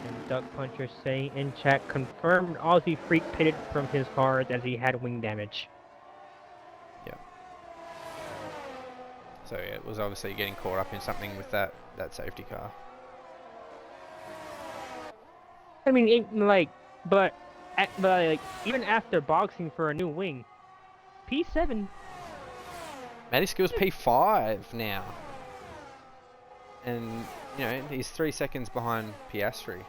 [SPEAKER 2] And Duck Puncher saying in chat, confirmed Aussie Freak pitted from his cars as he had wing damage.
[SPEAKER 1] Yeah. So yeah, it was obviously getting caught up in something with that safety car.
[SPEAKER 2] I mean, but like, even after boxing for a new wing, P7.
[SPEAKER 1] Matty Skill's P5 now. And, you know, he's 3 seconds behind Piastri.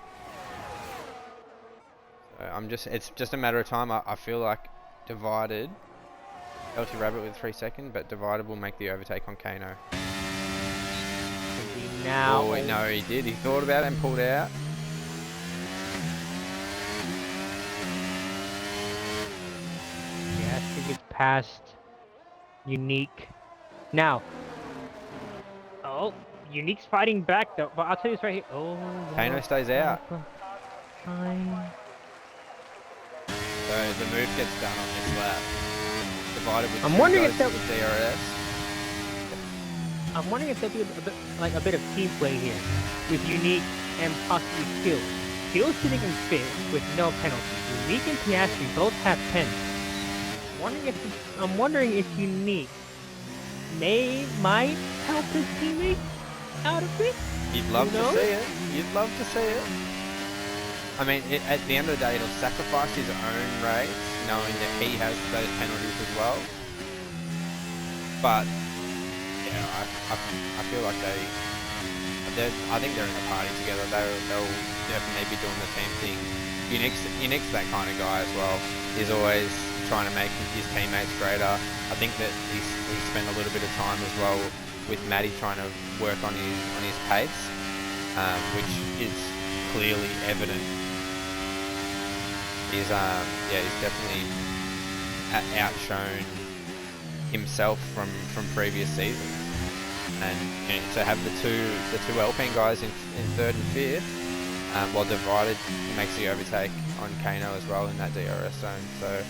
[SPEAKER 1] So it's just a matter of time. I feel like Divided, LT Rabbit with 3 seconds, but Divided will make the overtake on Kano.
[SPEAKER 2] Now.
[SPEAKER 1] Oh, wait, no, he did. He thought about it and pulled out.
[SPEAKER 2] Piastri gets past Unique. Now. Oh, Unique's fighting back though, but I'll tell you this right here. Oh,
[SPEAKER 1] Kano stays out.
[SPEAKER 2] Fine.
[SPEAKER 1] So the move gets done on this lap. Divided with
[SPEAKER 2] I'm wondering if
[SPEAKER 1] the DRS.
[SPEAKER 2] I'm wondering if there'll be a bit of team play here with Unique and possibly Skills. Skills sitting in fifth with no penalty. Unique and Piastri both have 10. I'm wondering if Unique might help his teammate out of it.
[SPEAKER 1] You'd love to see it. You'd love to see it. I mean, at the end of the day, it'll sacrifice his own race, knowing that he has those penalties as well. But yeah, I feel like I think they're in a party together. They'll definitely be doing the same thing. Unique's that kind of guy as well. He's always trying to make his teammates greater. I think that he's spent a little bit of time as well with Matty trying to work on his pace, which is clearly evident. He's definitely outshone himself from previous seasons, and to have the two Alpine guys in third and fifth, while Divided makes the overtake on Kano as well in that DRS zone. So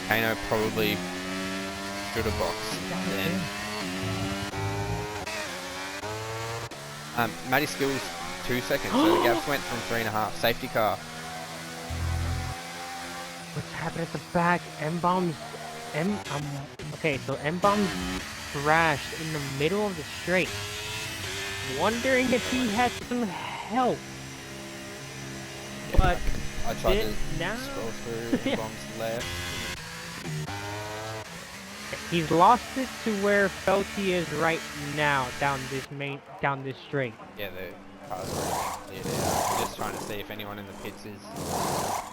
[SPEAKER 1] Kano probably should have boxed then. Matty Skills 2 seconds, so the gaps went from 3.5. Safety car.
[SPEAKER 2] What's happening at the back? Okay, so M-Bomb's crashed in the middle of the straight. Wondering if he had some help.
[SPEAKER 1] Yeah,
[SPEAKER 2] But
[SPEAKER 1] I tried to scroll through M-Bomb's left.
[SPEAKER 2] He's lost it to where Felty is right now down this straight.
[SPEAKER 1] Yeah, the cars are cleared out. Just trying to see if anyone in the pits is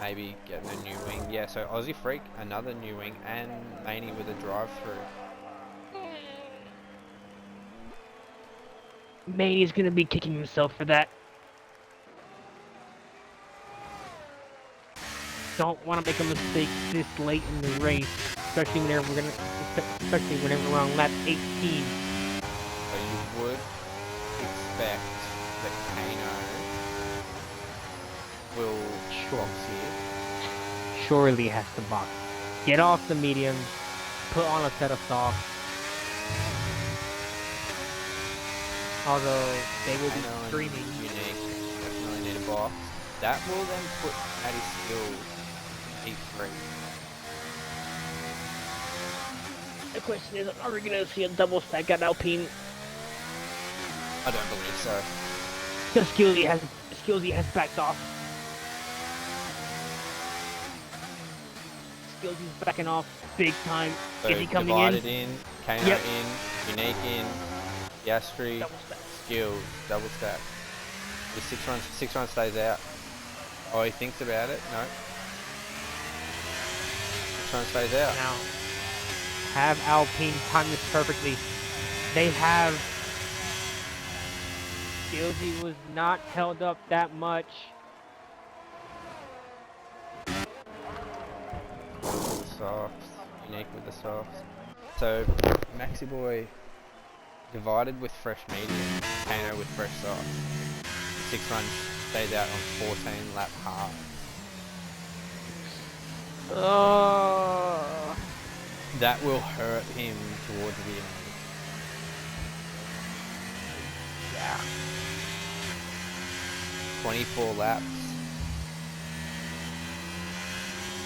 [SPEAKER 1] maybe getting a new wing. Yeah, so Aussie Freak, another new wing, and Maney with a drive-through.
[SPEAKER 2] Maney's gonna be kicking himself for that. Don't want to make a mistake this late in the race, especially whenever we're on lap 18.
[SPEAKER 1] So you would expect that Kano will box here.
[SPEAKER 2] Surely has to box. Get off the mediums, put on a set of softs. Although they will be screaming.
[SPEAKER 1] Unique, definitely need a box. That will then put Matty Skills P3.
[SPEAKER 2] The question is, are we going to see a double stack at Alpine?
[SPEAKER 1] I don't believe so.
[SPEAKER 2] Because Skillsy has backed off. Skillsy's backing off big time.
[SPEAKER 1] So
[SPEAKER 2] is he coming
[SPEAKER 1] Divided
[SPEAKER 2] in?
[SPEAKER 1] Kano in, Unique in, Piastri, Skills, double stack. The 6 run stays out. Oh, he thinks about it. No. 6 run stays out.
[SPEAKER 2] Now, have Alpine time this perfectly. They have. Skillsy was not held up that much.
[SPEAKER 1] Softs, Unique with the softs. So Maxi Boy Divided with fresh medium, Kano with fresh softs. 6 runs stays out on 14 lap half. that will hurt him towards the end.
[SPEAKER 2] Yeah.
[SPEAKER 1] 24 laps.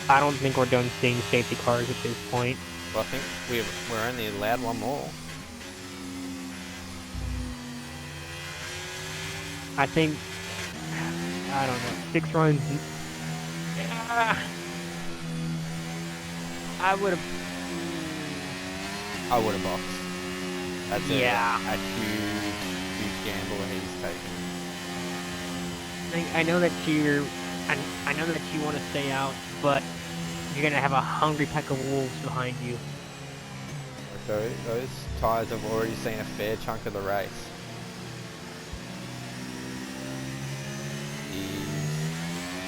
[SPEAKER 2] I don't think we're done seeing safety cars at this point.
[SPEAKER 1] Well, I think we're only allowed one more.
[SPEAKER 2] I think, I don't know, 6 runs. I would have.
[SPEAKER 1] I would have boxed. That's
[SPEAKER 2] Yeah.
[SPEAKER 1] a huge, huge gamble that he's taking.
[SPEAKER 2] I know that I know that you want to stay out, but you're gonna have a hungry pack of wolves behind you.
[SPEAKER 1] Those tyres have already seen a fair chunk of the race.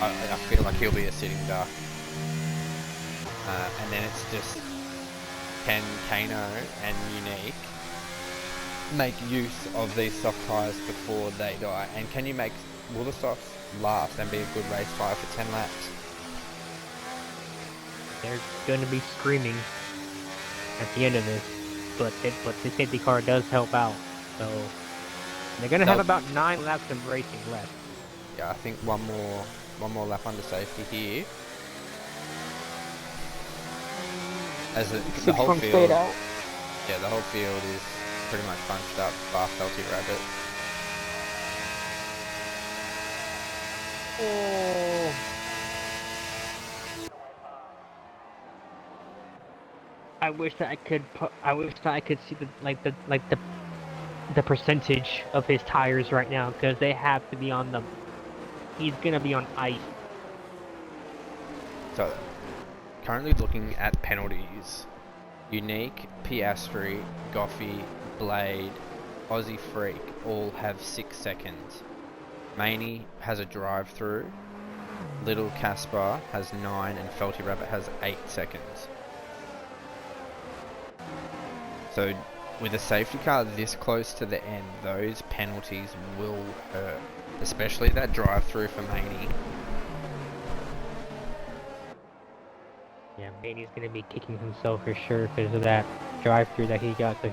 [SPEAKER 1] I feel like he'll be a sitting duck. And then it's just, can Kano and Unique make use of these soft tyres before they die? And can you make, will the softs last and be a good race tyre for 10 laps?
[SPEAKER 2] They're gonna be screaming at the end of this, but the safety car does help out. So they're gonna have about 9 laps of racing left.
[SPEAKER 1] Yeah, I think one more lap under safety here. As the whole field, yeah, the whole field is pretty much bunched up bar Felty Rabbit.
[SPEAKER 2] Oh. I wish that I could see the percentage of his tires right now, because they have to be on the. He's gonna be on ice.
[SPEAKER 1] So, currently looking at penalties. Unique, Piastri, Goffey, Blade, Aussie Freak all have 6 seconds. Maney has a drive-through. Little Caspar has 9 and Felty Rabbit has 8 seconds. So with a safety car this close to the end, those penalties will hurt. Especially that drive-through for Maney.
[SPEAKER 2] Yeah, Maney's gonna be kicking himself for sure because of that drive-through that he got. So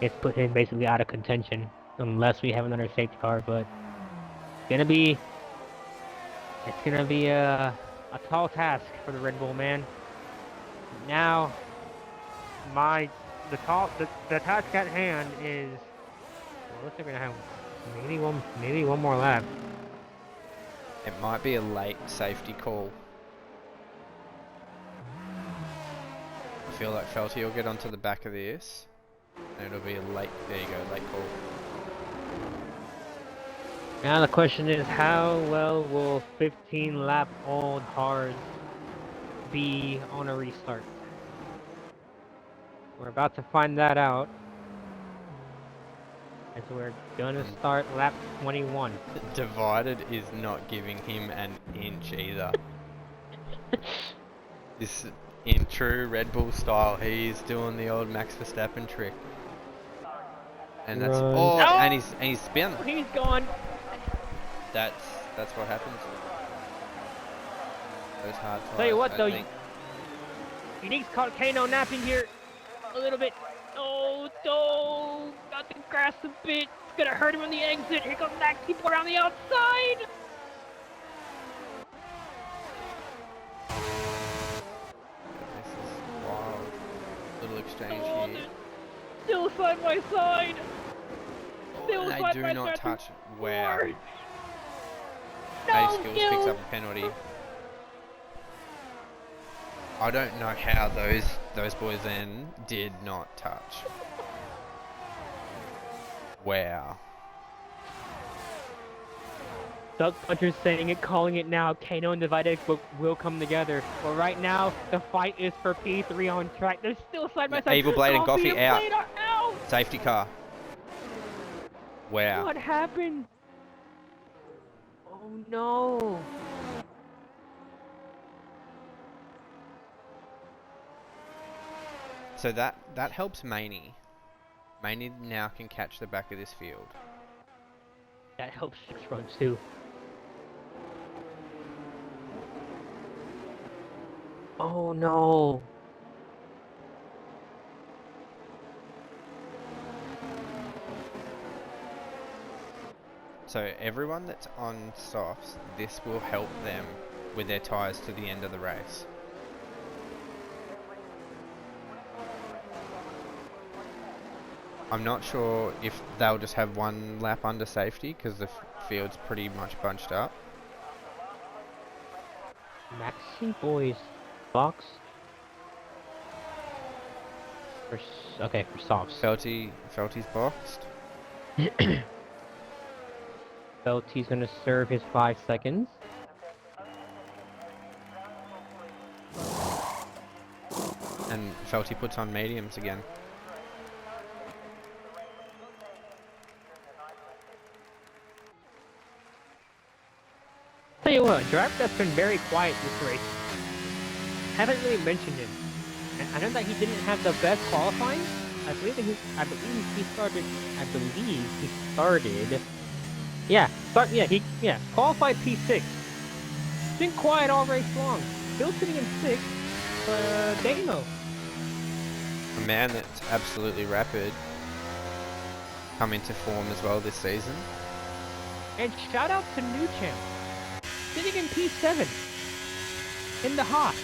[SPEAKER 2] it's put him basically out of contention unless we have another safety car. But it's gonna be a tall task for the Red Bull man. Now, the task at hand is, well, looks like we're gonna have maybe one more lap.
[SPEAKER 1] It might be a late safety call. I feel like Felty will get onto the back of this, and it'll be a late. There you go, late call.
[SPEAKER 2] Now the question is, how well will 15-lap old hards be on a restart? We're about to find that out, as we're gonna start lap 21.
[SPEAKER 1] Divided is not giving him an inch either. This, in true Red Bull style, he's doing the old Max Verstappen trick. And that's and he's spin.
[SPEAKER 2] He's gone.
[SPEAKER 1] That's what happens. Those hard tires.
[SPEAKER 2] Tell you what though, Unique's caught Kano napping here a little bit. Oh, no, got the grass a bit. It's gonna hurt him on the exit. Here comes Max people around the outside.
[SPEAKER 1] This is wild. Little exchange here.
[SPEAKER 2] Still side by side. Still
[SPEAKER 1] They
[SPEAKER 2] side
[SPEAKER 1] do
[SPEAKER 2] by
[SPEAKER 1] not
[SPEAKER 2] side.
[SPEAKER 1] touch. Wow.
[SPEAKER 2] No,
[SPEAKER 1] Skills picks up a penalty. I don't know how those boys then did not touch. Wow.
[SPEAKER 2] Doug Puncher's saying it, calling it now. Kano and Divided will come together. But right now, the fight is for P3 on track. They're still side by side.
[SPEAKER 1] Evil Blade and Goffey out.
[SPEAKER 2] Out.
[SPEAKER 1] Safety car. Wow.
[SPEAKER 2] What happened? Oh no.
[SPEAKER 1] So that helps Maney. Maney now can catch the back of this field.
[SPEAKER 2] That helps 6 runs too. Oh no.
[SPEAKER 1] So everyone that's on softs, this will help them with their tyres to the end of the race. I'm not sure if they'll just have one lap under safety because the field's pretty much bunched up.
[SPEAKER 2] Maxi boys box. Okay, for softs.
[SPEAKER 1] Felty's boxed.
[SPEAKER 2] Felty's gonna serve his 5 seconds.
[SPEAKER 1] And Felty puts on mediums again.
[SPEAKER 2] Tell you what, driver that's been very quiet this race. Haven't really mentioned him. I know that he didn't have the best qualifying. I believe he started. Yeah, qualified P6. Been quiet all race long. Still sitting in 6th, but Damo.
[SPEAKER 1] A man that's absolutely rapid. Come into form as well this season.
[SPEAKER 2] And shout out to New Champ. Sitting in P7. In the hot.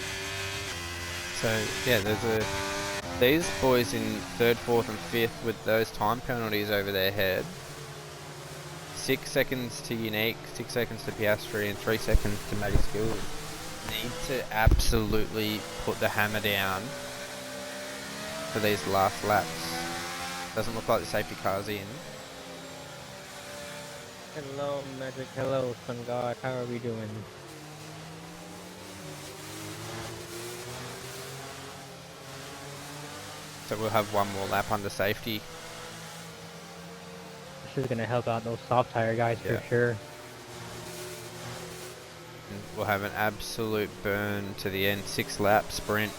[SPEAKER 1] So yeah, these boys in 3rd, 4th and 5th with those time penalties over their head. 6 seconds to Unique, 6 seconds to Piastri and 3 seconds to Matty Skills. Need to absolutely put the hammer down for these last laps. Doesn't look like the safety car's in.
[SPEAKER 2] Hello, Magic. Hello, Sun God. How are we doing?
[SPEAKER 1] So we'll have one more lap under safety.
[SPEAKER 2] This is gonna help out those soft tire guys for sure.
[SPEAKER 1] And we'll have an absolute burn to the end. 6 lap sprint.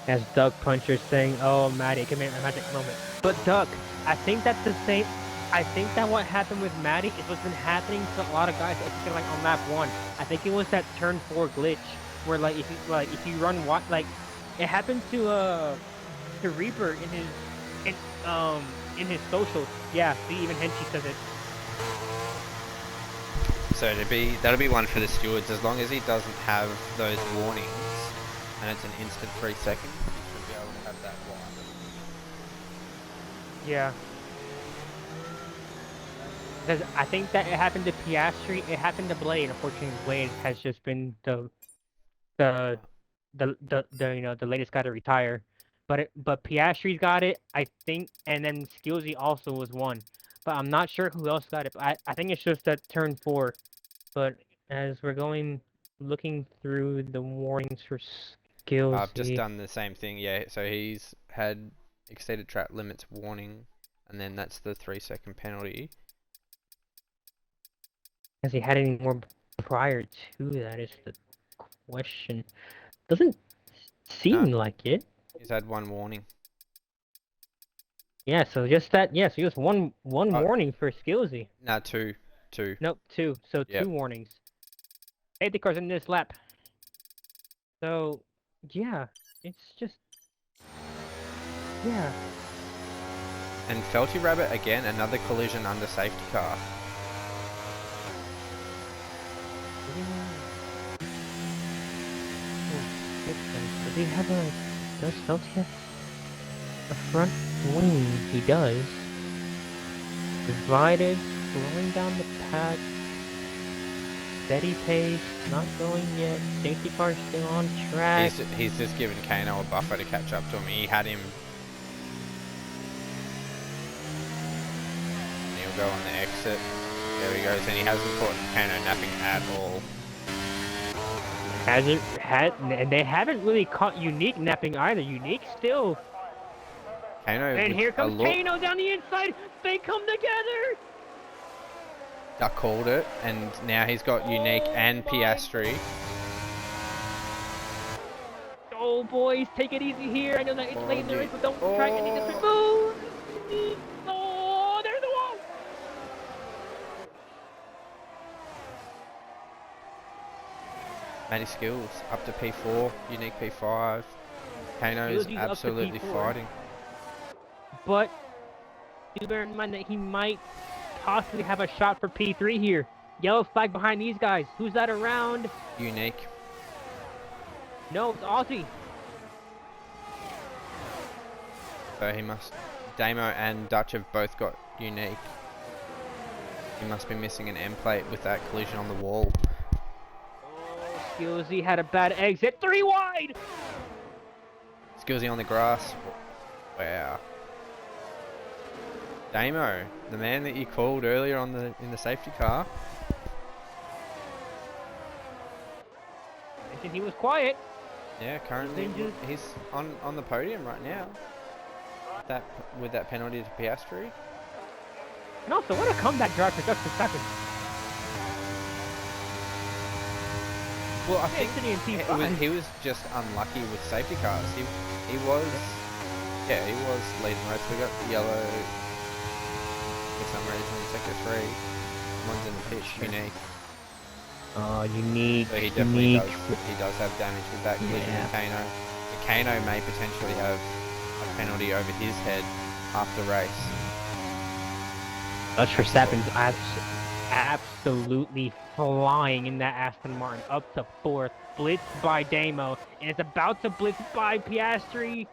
[SPEAKER 2] As Doug Puncher saying, "Oh, Matty, come here, a magic moment." But Doug, I think that's the same. I think that what happened with Matty is what's been happening to a lot of guys. Like on lap 1, I think it was that turn 4 glitch where if you run it happened to Reaper in his socials. Yeah, see, even Henchy says it.
[SPEAKER 1] So that'll be one for the stewards as long as he doesn't have those warnings and it's an instant 3 seconds. He should be able to have that one.
[SPEAKER 2] Yeah. Because I think that it happened to Piastri, it happened to Blade. Unfortunately, Blade has just been the latest guy to retire. But Piastri's got it, I think, and then Skillsy also was one. But I'm not sure who else got it. But I think it's just that turn 4. But as we're looking through the warnings for Skillsy,
[SPEAKER 1] I've just done the same thing, yeah. So he's had exceeded track limits warning, and then that's the 3 second penalty.
[SPEAKER 2] Has he had any more prior to that is the question. Doesn't seem like it.
[SPEAKER 1] He's had 1 warning.
[SPEAKER 2] Yeah, so just that. Yeah, so just one warning for Skillsy.
[SPEAKER 1] No, two.
[SPEAKER 2] Nope, 2. So
[SPEAKER 1] Yep.
[SPEAKER 2] 2 warnings. Safety cars in this lap. So yeah, it's just yeah.
[SPEAKER 1] And Felty Rabbit again, another collision under safety car.
[SPEAKER 2] Does he have does Felty have a front wing? He does. Divided, slowing down the pack. Steady pace, not going yet. Safety car still on track.
[SPEAKER 1] He's just given Kano a buffer to catch up to him. He had him. He'll go on the exit. There he goes, and he hasn't caught Kano napping at all.
[SPEAKER 2] And they haven't really caught Unique napping either. Unique still.
[SPEAKER 1] Kano,
[SPEAKER 2] and here comes Kano down the inside. They come together.
[SPEAKER 1] Duck called it, and now he's got Unique and Piastri.
[SPEAKER 2] Oh boys, take it easy here. I know that it's late in the race, but don't try getting this removed. Oh, there's the wall.
[SPEAKER 1] Matty Skills up to P4, Unique P5. Kano's absolutely fighting.
[SPEAKER 2] But Do bear in mind that he might possibly have a shot for P3 here. Yellow flag behind these guys. Who's that around?
[SPEAKER 1] Unique.
[SPEAKER 2] No, it's Aussie.
[SPEAKER 1] So he must. Damo and Dutch have both got unique. He must be missing an end plate with that collision on the wall.
[SPEAKER 2] Oh, Skillsy had a bad exit. 3 wide!
[SPEAKER 1] Skillsy on the grass. Wow. Damo, the man that you called earlier in the safety car.
[SPEAKER 2] Mentioned he was quiet.
[SPEAKER 1] Yeah, currently he's on the podium right now. With that penalty to Piastri.
[SPEAKER 2] And also, what a comeback drive for Dutch Verstappen.
[SPEAKER 1] Well, I think he was just unlucky with safety cars. He was leading most. We got yellow for some reason in sector 3. One's in the pit, unique.
[SPEAKER 2] Oh, unique.
[SPEAKER 1] So he definitely does have damage with that collision with Kano. The Kano may potentially have a penalty over his head after race.
[SPEAKER 2] Dutch Verstappen's absolutely flying in that Aston Martin, up to 4th, blitzed by Damo, and it's about to blitz by Piastri.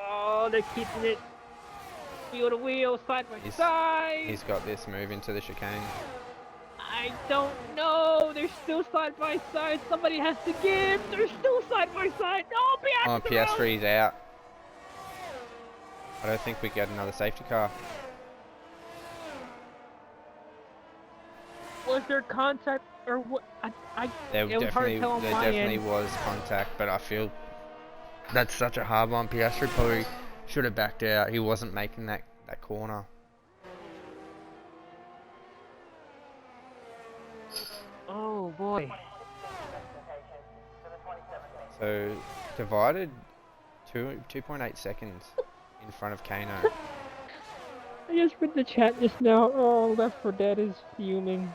[SPEAKER 2] Oh, they're keeping it wheel to wheel, side by side.
[SPEAKER 1] He's got this move into the chicane.
[SPEAKER 2] I don't know. They're still side by side. Somebody has to give. They're still side by side. No, Piastri.
[SPEAKER 1] Oh, Piastri's out. I don't think we get another safety car.
[SPEAKER 2] Was there contact or what?
[SPEAKER 1] There definitely was contact, but I feel that's such a hard one. Piastri probably should have backed out. He wasn't making that corner.
[SPEAKER 2] Oh boy.
[SPEAKER 1] So divided 2.8 seconds in front of Kano.
[SPEAKER 2] I just read the chat just now. Oh, Left 4 Dead is fuming.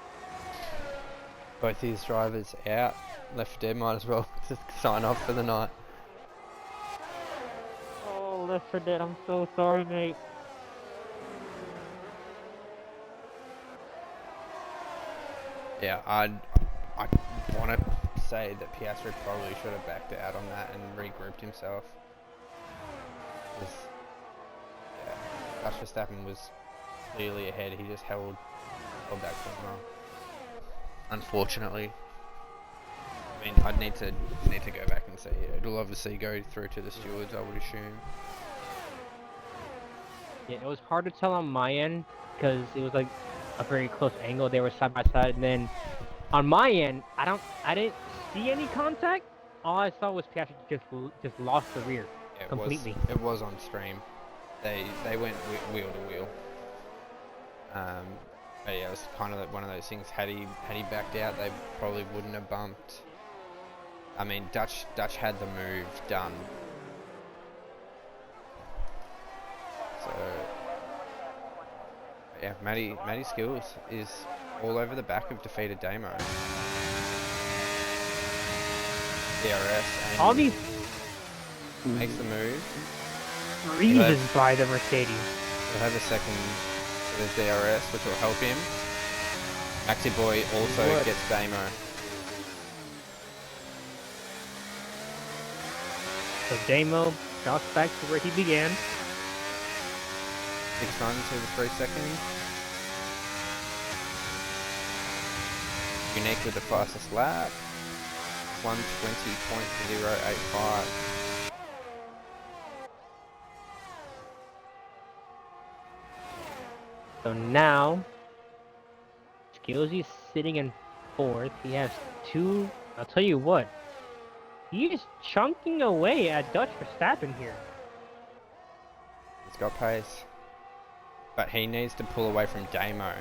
[SPEAKER 1] Both these drivers out. Left 4 Dead might as well just sign off for the night.
[SPEAKER 2] Oh, Left 4 Dead, I'm so sorry, mate.
[SPEAKER 1] Yeah, I want to say that Piastri probably should have backed out on that and regrouped himself. Dutch Verstappen was clearly ahead. He just held that corner. Unfortunately, I mean, I'd need to go back and see it. It'll obviously go through to the stewards, I would assume.
[SPEAKER 2] Yeah, it was hard to tell on my end because it was like a very close angle. They were side by side, and then on my end, I didn't see any contact. All I saw was Piastri just lost the rear completely.
[SPEAKER 1] It was on stream. They went wheel to wheel. But yeah, it was kind of like one of those things. Had he backed out, they probably wouldn't have bumped. I mean, Dutch had the move done. So yeah, Matty Skills is all over the back of defeated Damo. DRS and
[SPEAKER 2] all these
[SPEAKER 1] makes the move.
[SPEAKER 2] Reasons by the Mercedes.
[SPEAKER 1] We'll have a second for the DRS, which will help him. Maxi Boy also gets Damo.
[SPEAKER 2] So Damo drops back to where he began.
[SPEAKER 1] 6 runs over 3 seconds. Unique with the fastest lap. 1:20.085.
[SPEAKER 2] So now, Skillsy's sitting in 4th. He has 2. I'll tell you what. He is chunking away at Dutch Verstappen here.
[SPEAKER 1] He's got pace. But he needs to pull away from Damo.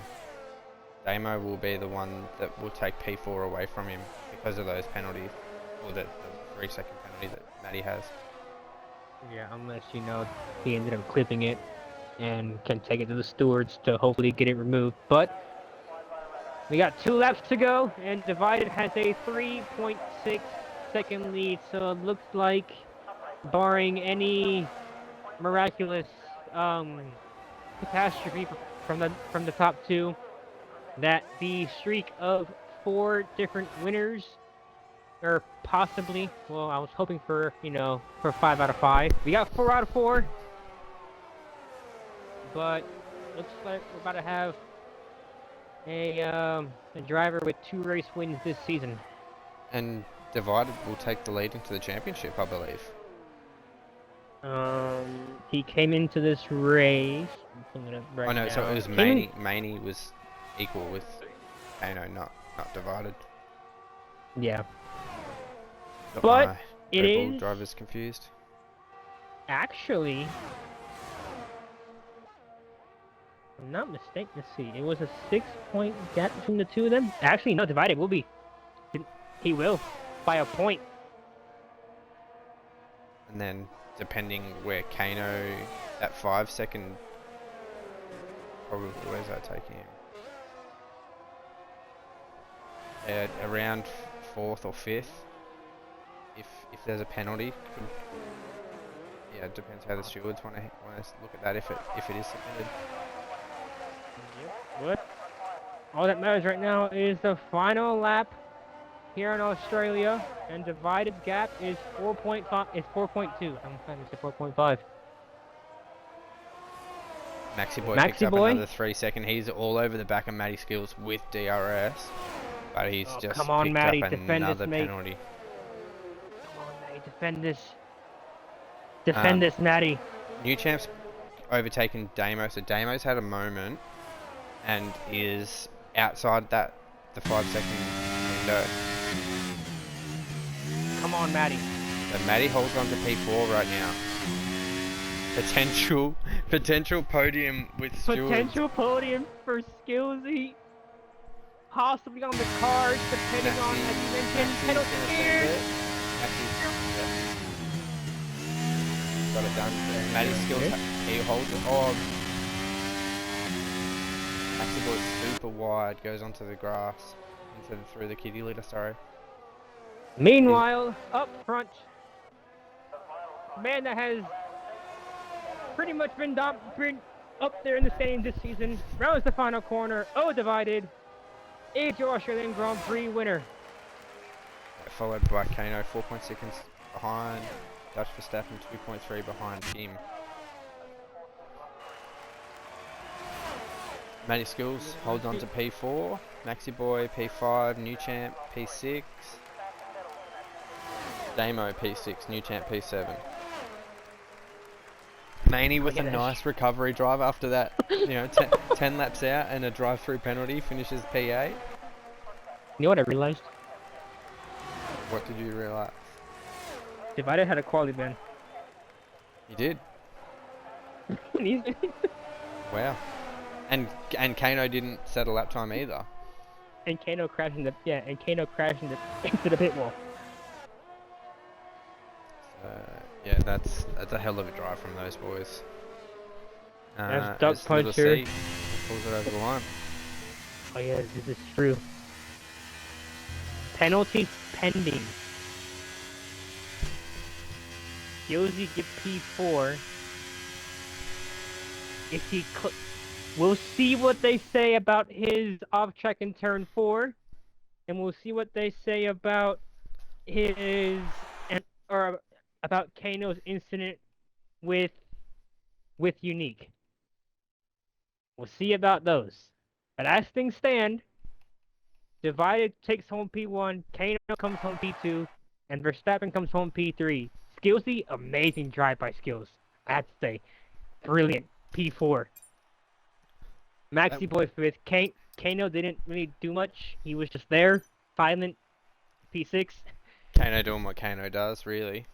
[SPEAKER 1] Damo will be the one that will take P4 away from him because of those penalties. Or the 3-second penalty that Matty has.
[SPEAKER 2] Yeah, unless, he ended up clipping it and can take it to the stewards to hopefully get it removed. But we got 2 laps to go, and Divided has a 3.6 second lead. So it looks like, barring any miraculous catastrophe from the top two that the streak of 4 different winners, or possibly, well, I was hoping for, for 5 out of 5. We got 4 out of 4, but looks like we're about to have a driver with 2 race wins this season.
[SPEAKER 1] And Divided will take the lead into the championship, I believe.
[SPEAKER 2] He came into this race. I'm pulling it up right now.
[SPEAKER 1] So it was Maney was equal with Kano, not Divided.
[SPEAKER 2] Yeah.
[SPEAKER 1] Got
[SPEAKER 2] But
[SPEAKER 1] my
[SPEAKER 2] it
[SPEAKER 1] Red Bull
[SPEAKER 2] is
[SPEAKER 1] drivers confused.
[SPEAKER 2] actually, I'm not mistaken. Let's see. It was a 6-point gap between the two of them. Actually, no, Divided will be. He will by a point.
[SPEAKER 1] And then depending where Kano, that 5-second, probably where's that taking him? Around 4th or 5th. If there's a penalty, yeah, it depends how the stewards want to look at that. If it is submitted.
[SPEAKER 2] Yep. What? All that matters right now is the final lap here in Australia, and Divided's gap is 4.5. It's 4.2. I'm trying to say 4.5.
[SPEAKER 1] Maxi Boy picked up another 3-second. He's all over the back of Matty Skills with DRS, but he's just
[SPEAKER 2] come on,
[SPEAKER 1] picked
[SPEAKER 2] Matty,
[SPEAKER 1] up
[SPEAKER 2] defend
[SPEAKER 1] another
[SPEAKER 2] this, mate.
[SPEAKER 1] penalty.
[SPEAKER 2] Come on, Matty, defend this. Defend this, Matty.
[SPEAKER 1] New Champ's overtaken Damo, so Damo's had a moment and is outside the 5-second window.
[SPEAKER 2] Come on, Matty.
[SPEAKER 1] So Matty holds on to P4 right now. Potential podium with Stewart.
[SPEAKER 2] Potential podium for Skillsy. Possibly on the cards, depending on, as you mentioned, penalty here.
[SPEAKER 1] Got it done. Matty Skills, he holds it. Oh, Maxi Boy's super wide, goes onto the grass, through the kiddie litter, sorry.
[SPEAKER 2] Meanwhile, up front, man that has pretty much been up there in the standings this season, rounds the final corner, Divided, is your Australian Grand Prix winner.
[SPEAKER 1] Followed by Kano, 4.6 seconds behind. Dutch Verstappen, 2.3 behind him. Matty Skills holds on to P4. Maxi Boy, P5. New Champ, P6. Damo, P6. New Champ, P7. Maney with a nice recovery drive after that, 10 laps out and a drive-through penalty, finishes P8.
[SPEAKER 2] You know what I realized?
[SPEAKER 1] What did you realise?
[SPEAKER 2] Divided had a quality ban.
[SPEAKER 1] He did. Wow. And Kano didn't set a lap time either.
[SPEAKER 2] And Kano crashed into the pit wall.
[SPEAKER 1] Yeah, that's a hell of a drive from those boys.
[SPEAKER 2] That's Duck Puncher.
[SPEAKER 1] Pulls it over the line.
[SPEAKER 2] Oh yeah, this is true. Penalty pending. Yosi get P4. If he we'll see what they say about his off track in turn 4, and we'll see what they say about about Kano's incident with Unique. We'll see about those. But as things stand, Divided takes home P1, Kano comes home P2, and Verstappen comes home P3. Skillsy, amazing drive by Skills. I have to say, brilliant P4. Maxi Boy 5th. Kano didn't really do much. He was just there, silent. P6.
[SPEAKER 1] Kano doing what Kano does, really.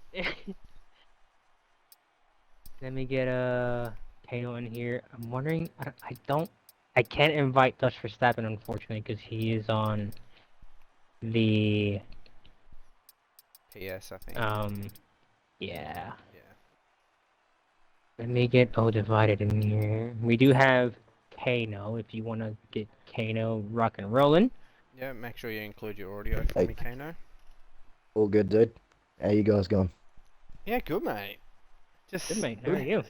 [SPEAKER 2] Let me get Kano in here. I'm wondering. I can't invite Dutch Verstappen, unfortunately, because he is on the
[SPEAKER 1] PS, I think.
[SPEAKER 2] Yeah.
[SPEAKER 1] Yeah.
[SPEAKER 2] Let me get Divided in here. We do have Kano, if you want to get Kano rock and rolling.
[SPEAKER 1] Yeah, make sure you include your audio for me, Kano.
[SPEAKER 3] All good, dude. How you guys going?
[SPEAKER 1] Yeah, good, mate.
[SPEAKER 2] Good, mate. How are you?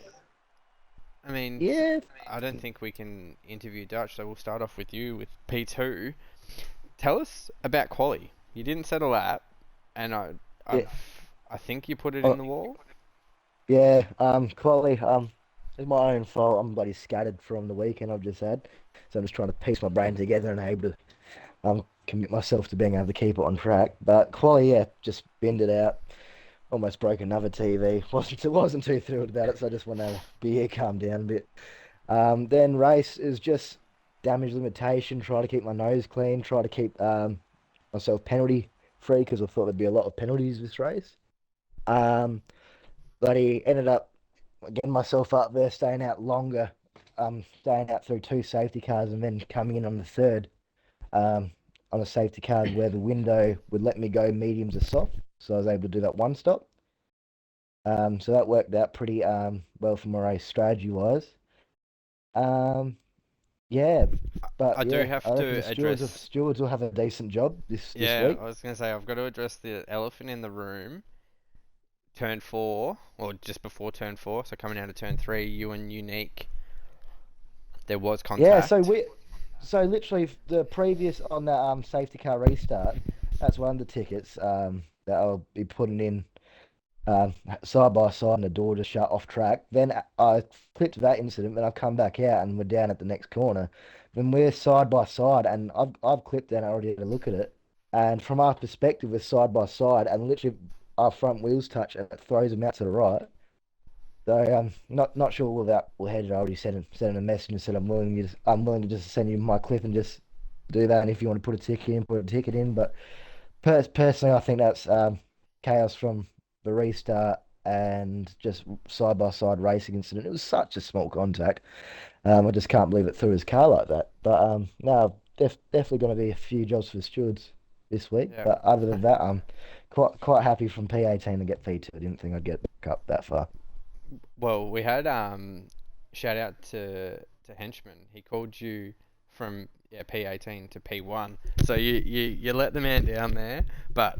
[SPEAKER 1] I mean,
[SPEAKER 3] Yeah.
[SPEAKER 1] I don't think we can interview Dutch, so we'll start off with you with P2. Tell us about quali. You didn't set a lap, and
[SPEAKER 3] Yeah.
[SPEAKER 1] I think you put it in
[SPEAKER 3] Oh,
[SPEAKER 1] the wall.
[SPEAKER 3] yeah. Quality. It's my own fault. I'm bloody scattered from the weekend I've just had, so I'm just trying to piece my brain together and able to commit myself to being able to keep it on track. But quality, yeah, just binned it out. Almost broke another TV. Wasn't too thrilled about it, so I just want to have a beer, calm down a bit. Then race is just damage limitation. Try to keep my nose clean. Try to keep myself penalty free because I thought there'd be a lot of penalties this race. Um, but he ended up getting myself up there, staying out longer, staying out through two safety cars, and then coming in on the third um, on a safety car where the window would let me go mediums or soft. So I was able to do that one stop. So that worked out pretty well for my race strategy wise. Um, Yeah, but
[SPEAKER 1] I do
[SPEAKER 3] yeah, I
[SPEAKER 1] have
[SPEAKER 3] reckon
[SPEAKER 1] to
[SPEAKER 3] the
[SPEAKER 1] address.
[SPEAKER 3] stewards will have a decent job this
[SPEAKER 1] Yeah,
[SPEAKER 3] week.
[SPEAKER 1] I was gonna say I've got to address the elephant in the room. Turn 4, or just before turn 4, so coming out of turn 3, you and Unique, there was
[SPEAKER 3] Yeah,
[SPEAKER 1] contact.
[SPEAKER 3] so literally the previous on that safety car restart, that's one of the tickets that I'll be putting in um side by side and the door just shut off track. Then I clipped that incident, then I've come back out and we're down at the next corner. Then we're side by side and I've clipped that and I already had a look at it. And from our perspective, we're side by side and literally our front wheels touch and it throws them out to the right. So not sure without Head already sent him a message and said I'm willing to just send you my clip and just do that. And if you want to put a ticket in, put a ticket in. But personally, I think that's chaos from the restart and just side by side racing incident. It was such a small contact. I just can't believe it threw his car like that. But no, definitely going to be a few jobs for the stewards this week.
[SPEAKER 1] Yeah.
[SPEAKER 3] But other than that, I'm quite happy from P18 to get P2. I didn't think I'd get back up that far.
[SPEAKER 1] Well, we had shout out to Henchman. He called you from P18 to P1. So you let the man down there, but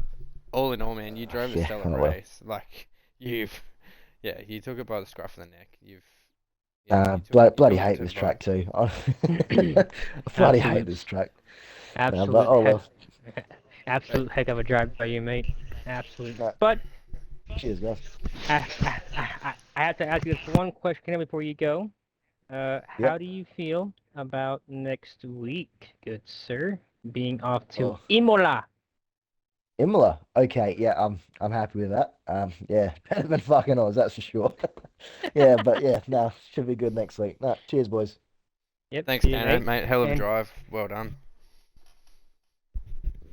[SPEAKER 1] all in all, man, you drove a
[SPEAKER 3] Yeah,
[SPEAKER 1] stellar
[SPEAKER 3] oh well.
[SPEAKER 1] race. Like you've you took it by the scruff of the neck. You took you
[SPEAKER 3] Bloody
[SPEAKER 1] took it
[SPEAKER 3] hate
[SPEAKER 1] to the
[SPEAKER 3] this
[SPEAKER 1] bone.
[SPEAKER 3] track too. I bloody hate
[SPEAKER 2] Absolute,
[SPEAKER 3] this track. But
[SPEAKER 2] absolute
[SPEAKER 3] oh
[SPEAKER 2] heck,
[SPEAKER 3] well.
[SPEAKER 1] But
[SPEAKER 2] absolute heck of a drive by you, mate. Absolute.
[SPEAKER 3] No,
[SPEAKER 2] But
[SPEAKER 3] cheers, guys.
[SPEAKER 2] I have to ask you this one question before you go. How
[SPEAKER 3] Yep.
[SPEAKER 2] do you feel about next week, good sir? Being off to
[SPEAKER 3] Oh,
[SPEAKER 2] Imola.
[SPEAKER 3] Imola. Okay, yeah, I'm happy with that. Yeah, better than fucking Oz, that's for sure. Yeah, but yeah, no, should be good next week. No, cheers, boys.
[SPEAKER 2] Yep,
[SPEAKER 1] thanks,
[SPEAKER 2] see you,
[SPEAKER 1] Kano,
[SPEAKER 2] mate.
[SPEAKER 1] mate. Hell of a
[SPEAKER 2] And
[SPEAKER 1] drive. Well done.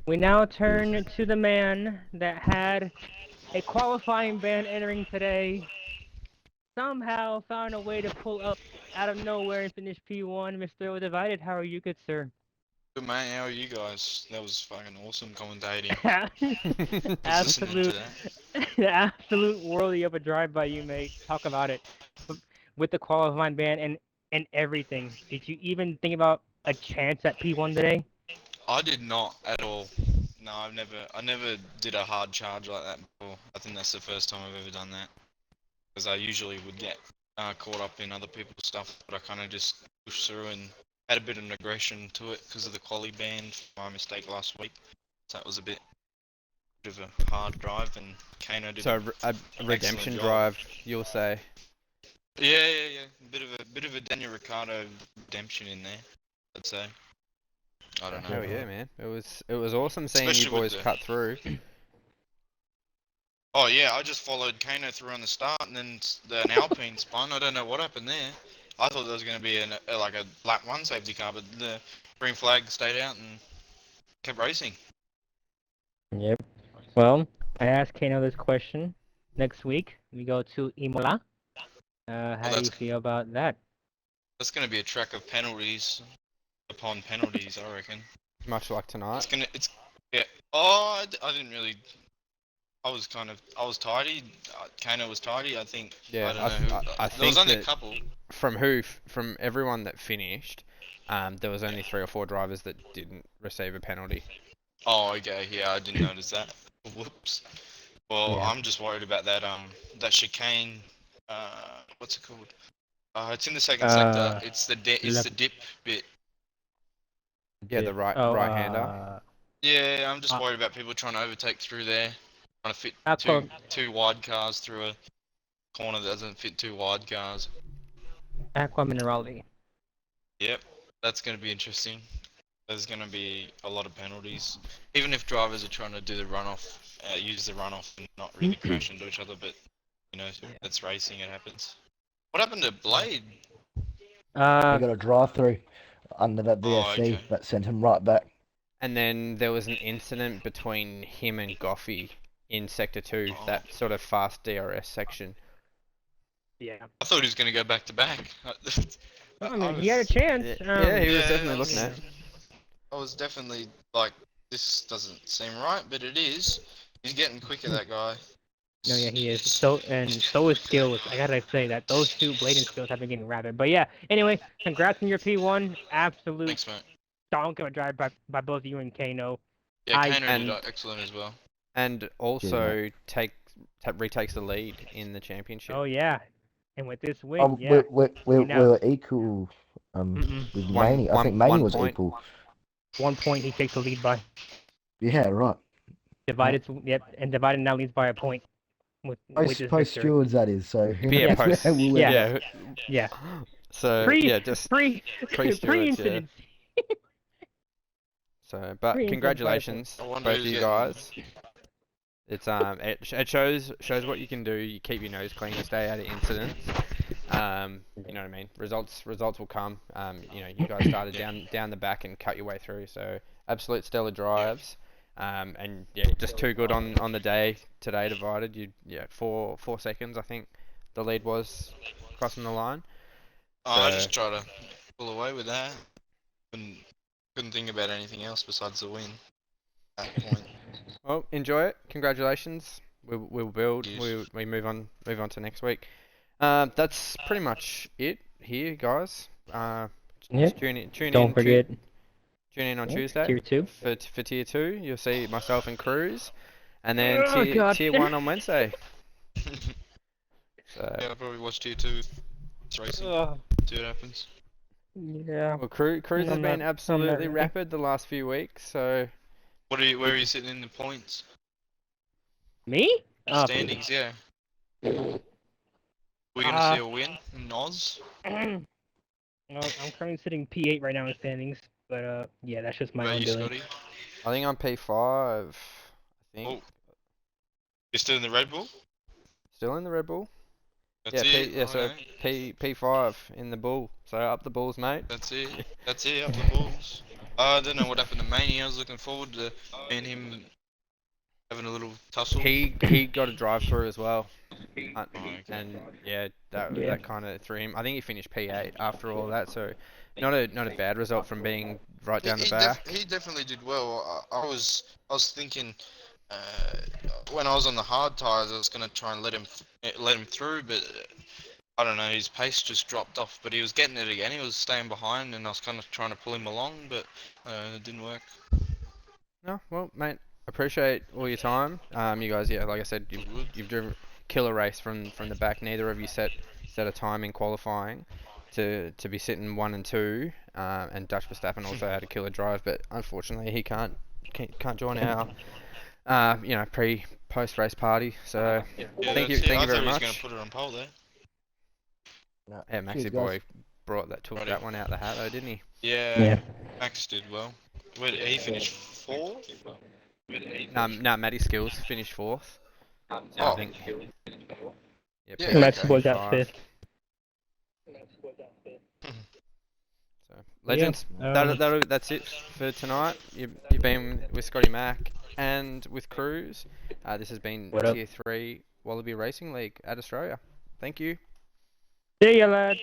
[SPEAKER 2] we now turn to the man that had a qualifying ban entering today. Somehow found a way to pull up out of nowhere and finish P1. Mr. Divided, how are you, good sir?
[SPEAKER 4] Good mate, how are you guys? That was fucking awesome commentating. Was listening to
[SPEAKER 2] absolute,
[SPEAKER 4] that.
[SPEAKER 2] absolute worldy of a drive by you, mate. Talk about it. With the qualifying ban and everything. Did you even think about a chance at P1 today?
[SPEAKER 4] I did not at all. No, I never did a hard charge like that before. I think that's the first time I've ever done that. Because I usually would get caught up in other people's stuff, but I kind of just pushed through and had a bit of an aggression to it because of the quali ban, my mistake last week. So that was a bit of a hard drive, and Kano did
[SPEAKER 1] So a
[SPEAKER 4] an excellent
[SPEAKER 1] redemption
[SPEAKER 4] job.
[SPEAKER 1] drive, you'll say.
[SPEAKER 4] Yeah. Bit of a Daniel Ricciardo redemption in there, I'd say. I
[SPEAKER 1] Oh,
[SPEAKER 4] don't know.
[SPEAKER 1] hell yeah, man. It was awesome seeing you
[SPEAKER 4] Especially with
[SPEAKER 1] boys
[SPEAKER 4] the.
[SPEAKER 1] cut through.
[SPEAKER 4] Oh yeah, I just followed Kano through on the start, and then an Alpine spun. I don't know what happened there. I thought there was going to be like a lap one safety car, but the green flag stayed out and kept racing.
[SPEAKER 2] Yep. Well, I asked Kano this question. Next week, we go to Imola.
[SPEAKER 4] Well,
[SPEAKER 2] How do you feel about that?
[SPEAKER 4] that's going to be a track of penalties upon penalties, I reckon.
[SPEAKER 1] Much like tonight.
[SPEAKER 4] It's yeah. Oh, I didn't really. I was tidy. Kano was tidy. I think I
[SPEAKER 1] Yeah,
[SPEAKER 4] don't know who.
[SPEAKER 1] I
[SPEAKER 4] There was
[SPEAKER 1] think
[SPEAKER 4] only a
[SPEAKER 1] that
[SPEAKER 4] couple.
[SPEAKER 1] from everyone that finished, there was only 3 or 4 drivers that didn't receive a penalty.
[SPEAKER 4] Oh, okay. Yeah, I didn't notice that. Whoops. Well,
[SPEAKER 2] Yeah.
[SPEAKER 4] I'm just worried about that that chicane. What's it called? It's in the second sector.
[SPEAKER 2] Uh,
[SPEAKER 4] It's the
[SPEAKER 2] left.
[SPEAKER 4] dip bit.
[SPEAKER 1] Yeah, the
[SPEAKER 3] Dip.
[SPEAKER 1] right hander.
[SPEAKER 4] Yeah, I'm just
[SPEAKER 2] Uh,
[SPEAKER 4] worried about people trying to overtake through there, trying to fit
[SPEAKER 2] Aqua,
[SPEAKER 4] two wide cars through a corner that doesn't fit two wide cars.
[SPEAKER 2] Aqua Minerality.
[SPEAKER 4] Yep, that's going to be interesting. There's going to be a lot of penalties, even if drivers are trying to do the runoff, use the runoff and not really crash into each other. But you know,
[SPEAKER 2] Yeah.
[SPEAKER 4] that's racing. It happens. What happened to Blade?
[SPEAKER 3] He
[SPEAKER 2] Uh,
[SPEAKER 3] got a drive through under that
[SPEAKER 4] Oh,
[SPEAKER 3] VSC
[SPEAKER 4] okay.
[SPEAKER 3] that sent him right back.
[SPEAKER 1] And then there was an incident between him and Goffey in Sector 2,
[SPEAKER 4] Oh,
[SPEAKER 1] that sort of fast DRS section.
[SPEAKER 2] yeah.
[SPEAKER 4] I thought he was going to go back to back.
[SPEAKER 2] Well, I
[SPEAKER 4] I
[SPEAKER 2] mean, he had a
[SPEAKER 4] was,
[SPEAKER 2] chance.
[SPEAKER 1] Yeah, he was
[SPEAKER 4] yeah,
[SPEAKER 1] definitely looking at it.
[SPEAKER 4] I was definitely like, this doesn't seem right, but it is. He's getting quicker, that guy.
[SPEAKER 2] No, yeah, he is. So is skills. I gotta say that those two blading skills have been getting rapid. But yeah, anyway, congrats on your P1. Absolute
[SPEAKER 4] Thanks, mate.
[SPEAKER 2] donk of a drive by both you and Kano.
[SPEAKER 4] Yeah, Kano did
[SPEAKER 1] And
[SPEAKER 4] excellent as well.
[SPEAKER 1] and
[SPEAKER 3] Cheers,
[SPEAKER 1] also retakes the lead in the championship.
[SPEAKER 2] Oh yeah, and with this win,
[SPEAKER 3] Oh,
[SPEAKER 2] yeah,
[SPEAKER 3] we
[SPEAKER 2] you now
[SPEAKER 3] were equal with
[SPEAKER 1] One
[SPEAKER 3] Maney. I
[SPEAKER 1] one
[SPEAKER 3] think Maney
[SPEAKER 1] one
[SPEAKER 3] was
[SPEAKER 1] point.
[SPEAKER 3] equal.
[SPEAKER 2] 1 point he takes the lead by.
[SPEAKER 3] Yeah, right.
[SPEAKER 2] Divided, yep, and Divided now leads by a point with
[SPEAKER 3] Post
[SPEAKER 2] this
[SPEAKER 3] post
[SPEAKER 2] victory.
[SPEAKER 3] stewards, that is. So who
[SPEAKER 1] Yeah,
[SPEAKER 3] knows
[SPEAKER 1] post.
[SPEAKER 3] where we'll
[SPEAKER 2] Yeah.
[SPEAKER 3] end up.
[SPEAKER 1] Yeah.
[SPEAKER 2] Yeah.
[SPEAKER 1] So
[SPEAKER 2] Pre
[SPEAKER 1] yeah, just
[SPEAKER 2] pre
[SPEAKER 1] pre-stewards,
[SPEAKER 2] pre
[SPEAKER 1] yeah.
[SPEAKER 2] incidents.
[SPEAKER 1] So, but
[SPEAKER 2] Pre-incidents by a point.
[SPEAKER 1] congratulations,
[SPEAKER 4] I wonder
[SPEAKER 1] both of
[SPEAKER 4] who's
[SPEAKER 1] you
[SPEAKER 4] getting.
[SPEAKER 1] guys. It's it shows what you can do. You keep your nose clean, you stay out of incidents. You know what I mean. Results will come. You know, you guys started
[SPEAKER 4] Yeah.
[SPEAKER 1] down the back and cut your way through. So absolute stellar drives. And yeah, just too good on the day today. Divided. You 4 seconds, I think, the lead was crossing the line.
[SPEAKER 4] Oh, I
[SPEAKER 1] So
[SPEAKER 4] just try to pull away with that. Couldn't think about anything else besides the win. At that point.
[SPEAKER 1] well, enjoy it. Congratulations. We'll build.
[SPEAKER 4] Yes.
[SPEAKER 1] We move on to next week. That's pretty much it here, guys. Just
[SPEAKER 2] Yep.
[SPEAKER 1] tune
[SPEAKER 2] Don't forget
[SPEAKER 1] on Tuesday
[SPEAKER 2] tier 2.
[SPEAKER 1] for tier 2. You'll see myself and Cruz, and then
[SPEAKER 2] Oh god.
[SPEAKER 1] tier 1 on Wednesday. So
[SPEAKER 4] Yeah, I'll probably watch tier 2. It's racing.
[SPEAKER 2] Ugh.
[SPEAKER 4] See what happens.
[SPEAKER 2] Yeah.
[SPEAKER 1] well, Cruz has
[SPEAKER 2] I'm
[SPEAKER 1] been
[SPEAKER 2] not
[SPEAKER 1] absolutely
[SPEAKER 2] ready.
[SPEAKER 1] rapid the last few weeks. So
[SPEAKER 4] Where are you sitting in the points?
[SPEAKER 2] Me?
[SPEAKER 4] Standings, yeah. We're gonna see a win in Oz.
[SPEAKER 2] Well, I'm currently sitting P8 right now in standings, but yeah, that's just my
[SPEAKER 4] What about
[SPEAKER 2] own
[SPEAKER 4] you,
[SPEAKER 2] doing.
[SPEAKER 4] Scotty?
[SPEAKER 1] I think I'm P5. I think
[SPEAKER 4] Oh, you're still in the Red Bull?
[SPEAKER 1] still in the Red Bull.
[SPEAKER 4] That's
[SPEAKER 1] Yeah,
[SPEAKER 4] it.
[SPEAKER 1] so
[SPEAKER 4] Okay.
[SPEAKER 1] P5 in the Bull. So up the Bulls, mate.
[SPEAKER 4] That's it. That's it. Up the Bulls. I don't know what happened to Maney. I was looking forward to me and him having a little tussle.
[SPEAKER 1] He got a drive through as well.
[SPEAKER 4] Oh, okay.
[SPEAKER 1] And yeah,
[SPEAKER 2] Yeah.
[SPEAKER 1] that kind of threw him. I think he finished P8 after all that, so not a bad result from being right down the back.
[SPEAKER 4] He definitely did well. I was thinking when I was on the hard tires, I was gonna try and let him through, but I don't know. His pace just dropped off. But he was getting it again. He was staying behind, and I was kind of trying to pull him along, but it didn't work.
[SPEAKER 1] No, well, mate, appreciate all your time. You guys, yeah, like I said,
[SPEAKER 4] It was good.
[SPEAKER 1] you've driven killer race from the back. Neither of you set a time in qualifying to be sitting 1 and 2. And Dutch Verstappen also had a killer drive, but unfortunately he can't join our post race party. So
[SPEAKER 4] Yeah,
[SPEAKER 1] thank you
[SPEAKER 4] that's it. I
[SPEAKER 1] very
[SPEAKER 4] thought he was
[SPEAKER 1] much.
[SPEAKER 4] gonna put it on pole there.
[SPEAKER 3] No,
[SPEAKER 1] Yeah, Maxi
[SPEAKER 3] cheers,
[SPEAKER 1] boy
[SPEAKER 3] guys.
[SPEAKER 1] took
[SPEAKER 4] Righty.
[SPEAKER 1] that one out the hat though, didn't he?
[SPEAKER 4] Yeah,
[SPEAKER 2] Yeah.
[SPEAKER 4] Max did well. Where did he finish? 4th?
[SPEAKER 1] No, Matty Skills finished 4th. So I
[SPEAKER 4] Oh,
[SPEAKER 1] think
[SPEAKER 4] yeah,
[SPEAKER 2] Max
[SPEAKER 4] okay.
[SPEAKER 2] was at
[SPEAKER 1] 5.
[SPEAKER 2] 5th.
[SPEAKER 1] So legends.
[SPEAKER 2] Yeah,
[SPEAKER 1] That's it for tonight. You've been with Scotty Mac and with Cruz. This has been
[SPEAKER 2] What up?
[SPEAKER 1] Tier 3 Wallaby Racing League at Australia. Thank you.
[SPEAKER 2] See ya, lad.